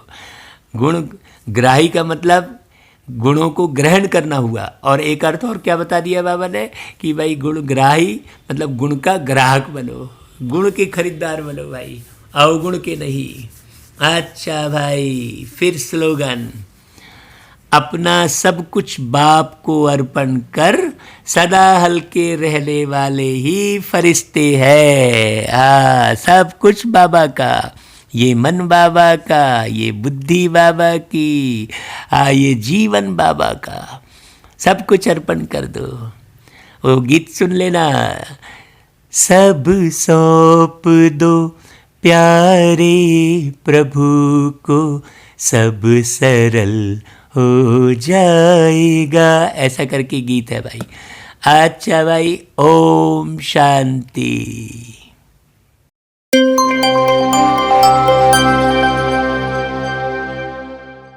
गुण ग्राही का मतलब गुणों को ग्रहण करना हुआ। और एक अर्थ और क्या बता दिया बाबा ने कि भाई गुण ग्राही मतलब गुण का ग्राहक बनो, गुण के खरीदार बनो भाई, अवगुण के नहीं। अच्छा भाई, फिर स्लोगन, अपना सब कुछ बाप को अर्पण कर, सदा हल्के रहने वाले ही फरिश्ते हैं। सब कुछ बाबा का, ये मन बाबा का, ये बुद्धि बाबा की, ये जीवन बाबा का, सब कुछ अर्पण कर दो। वो गीत सुन लेना, सब सौंप दो प्यारे प्रभु को, सब सरल हो जाएगा, ऐसा करके गीत है भाई। अच्छा भाई, ओम शांति।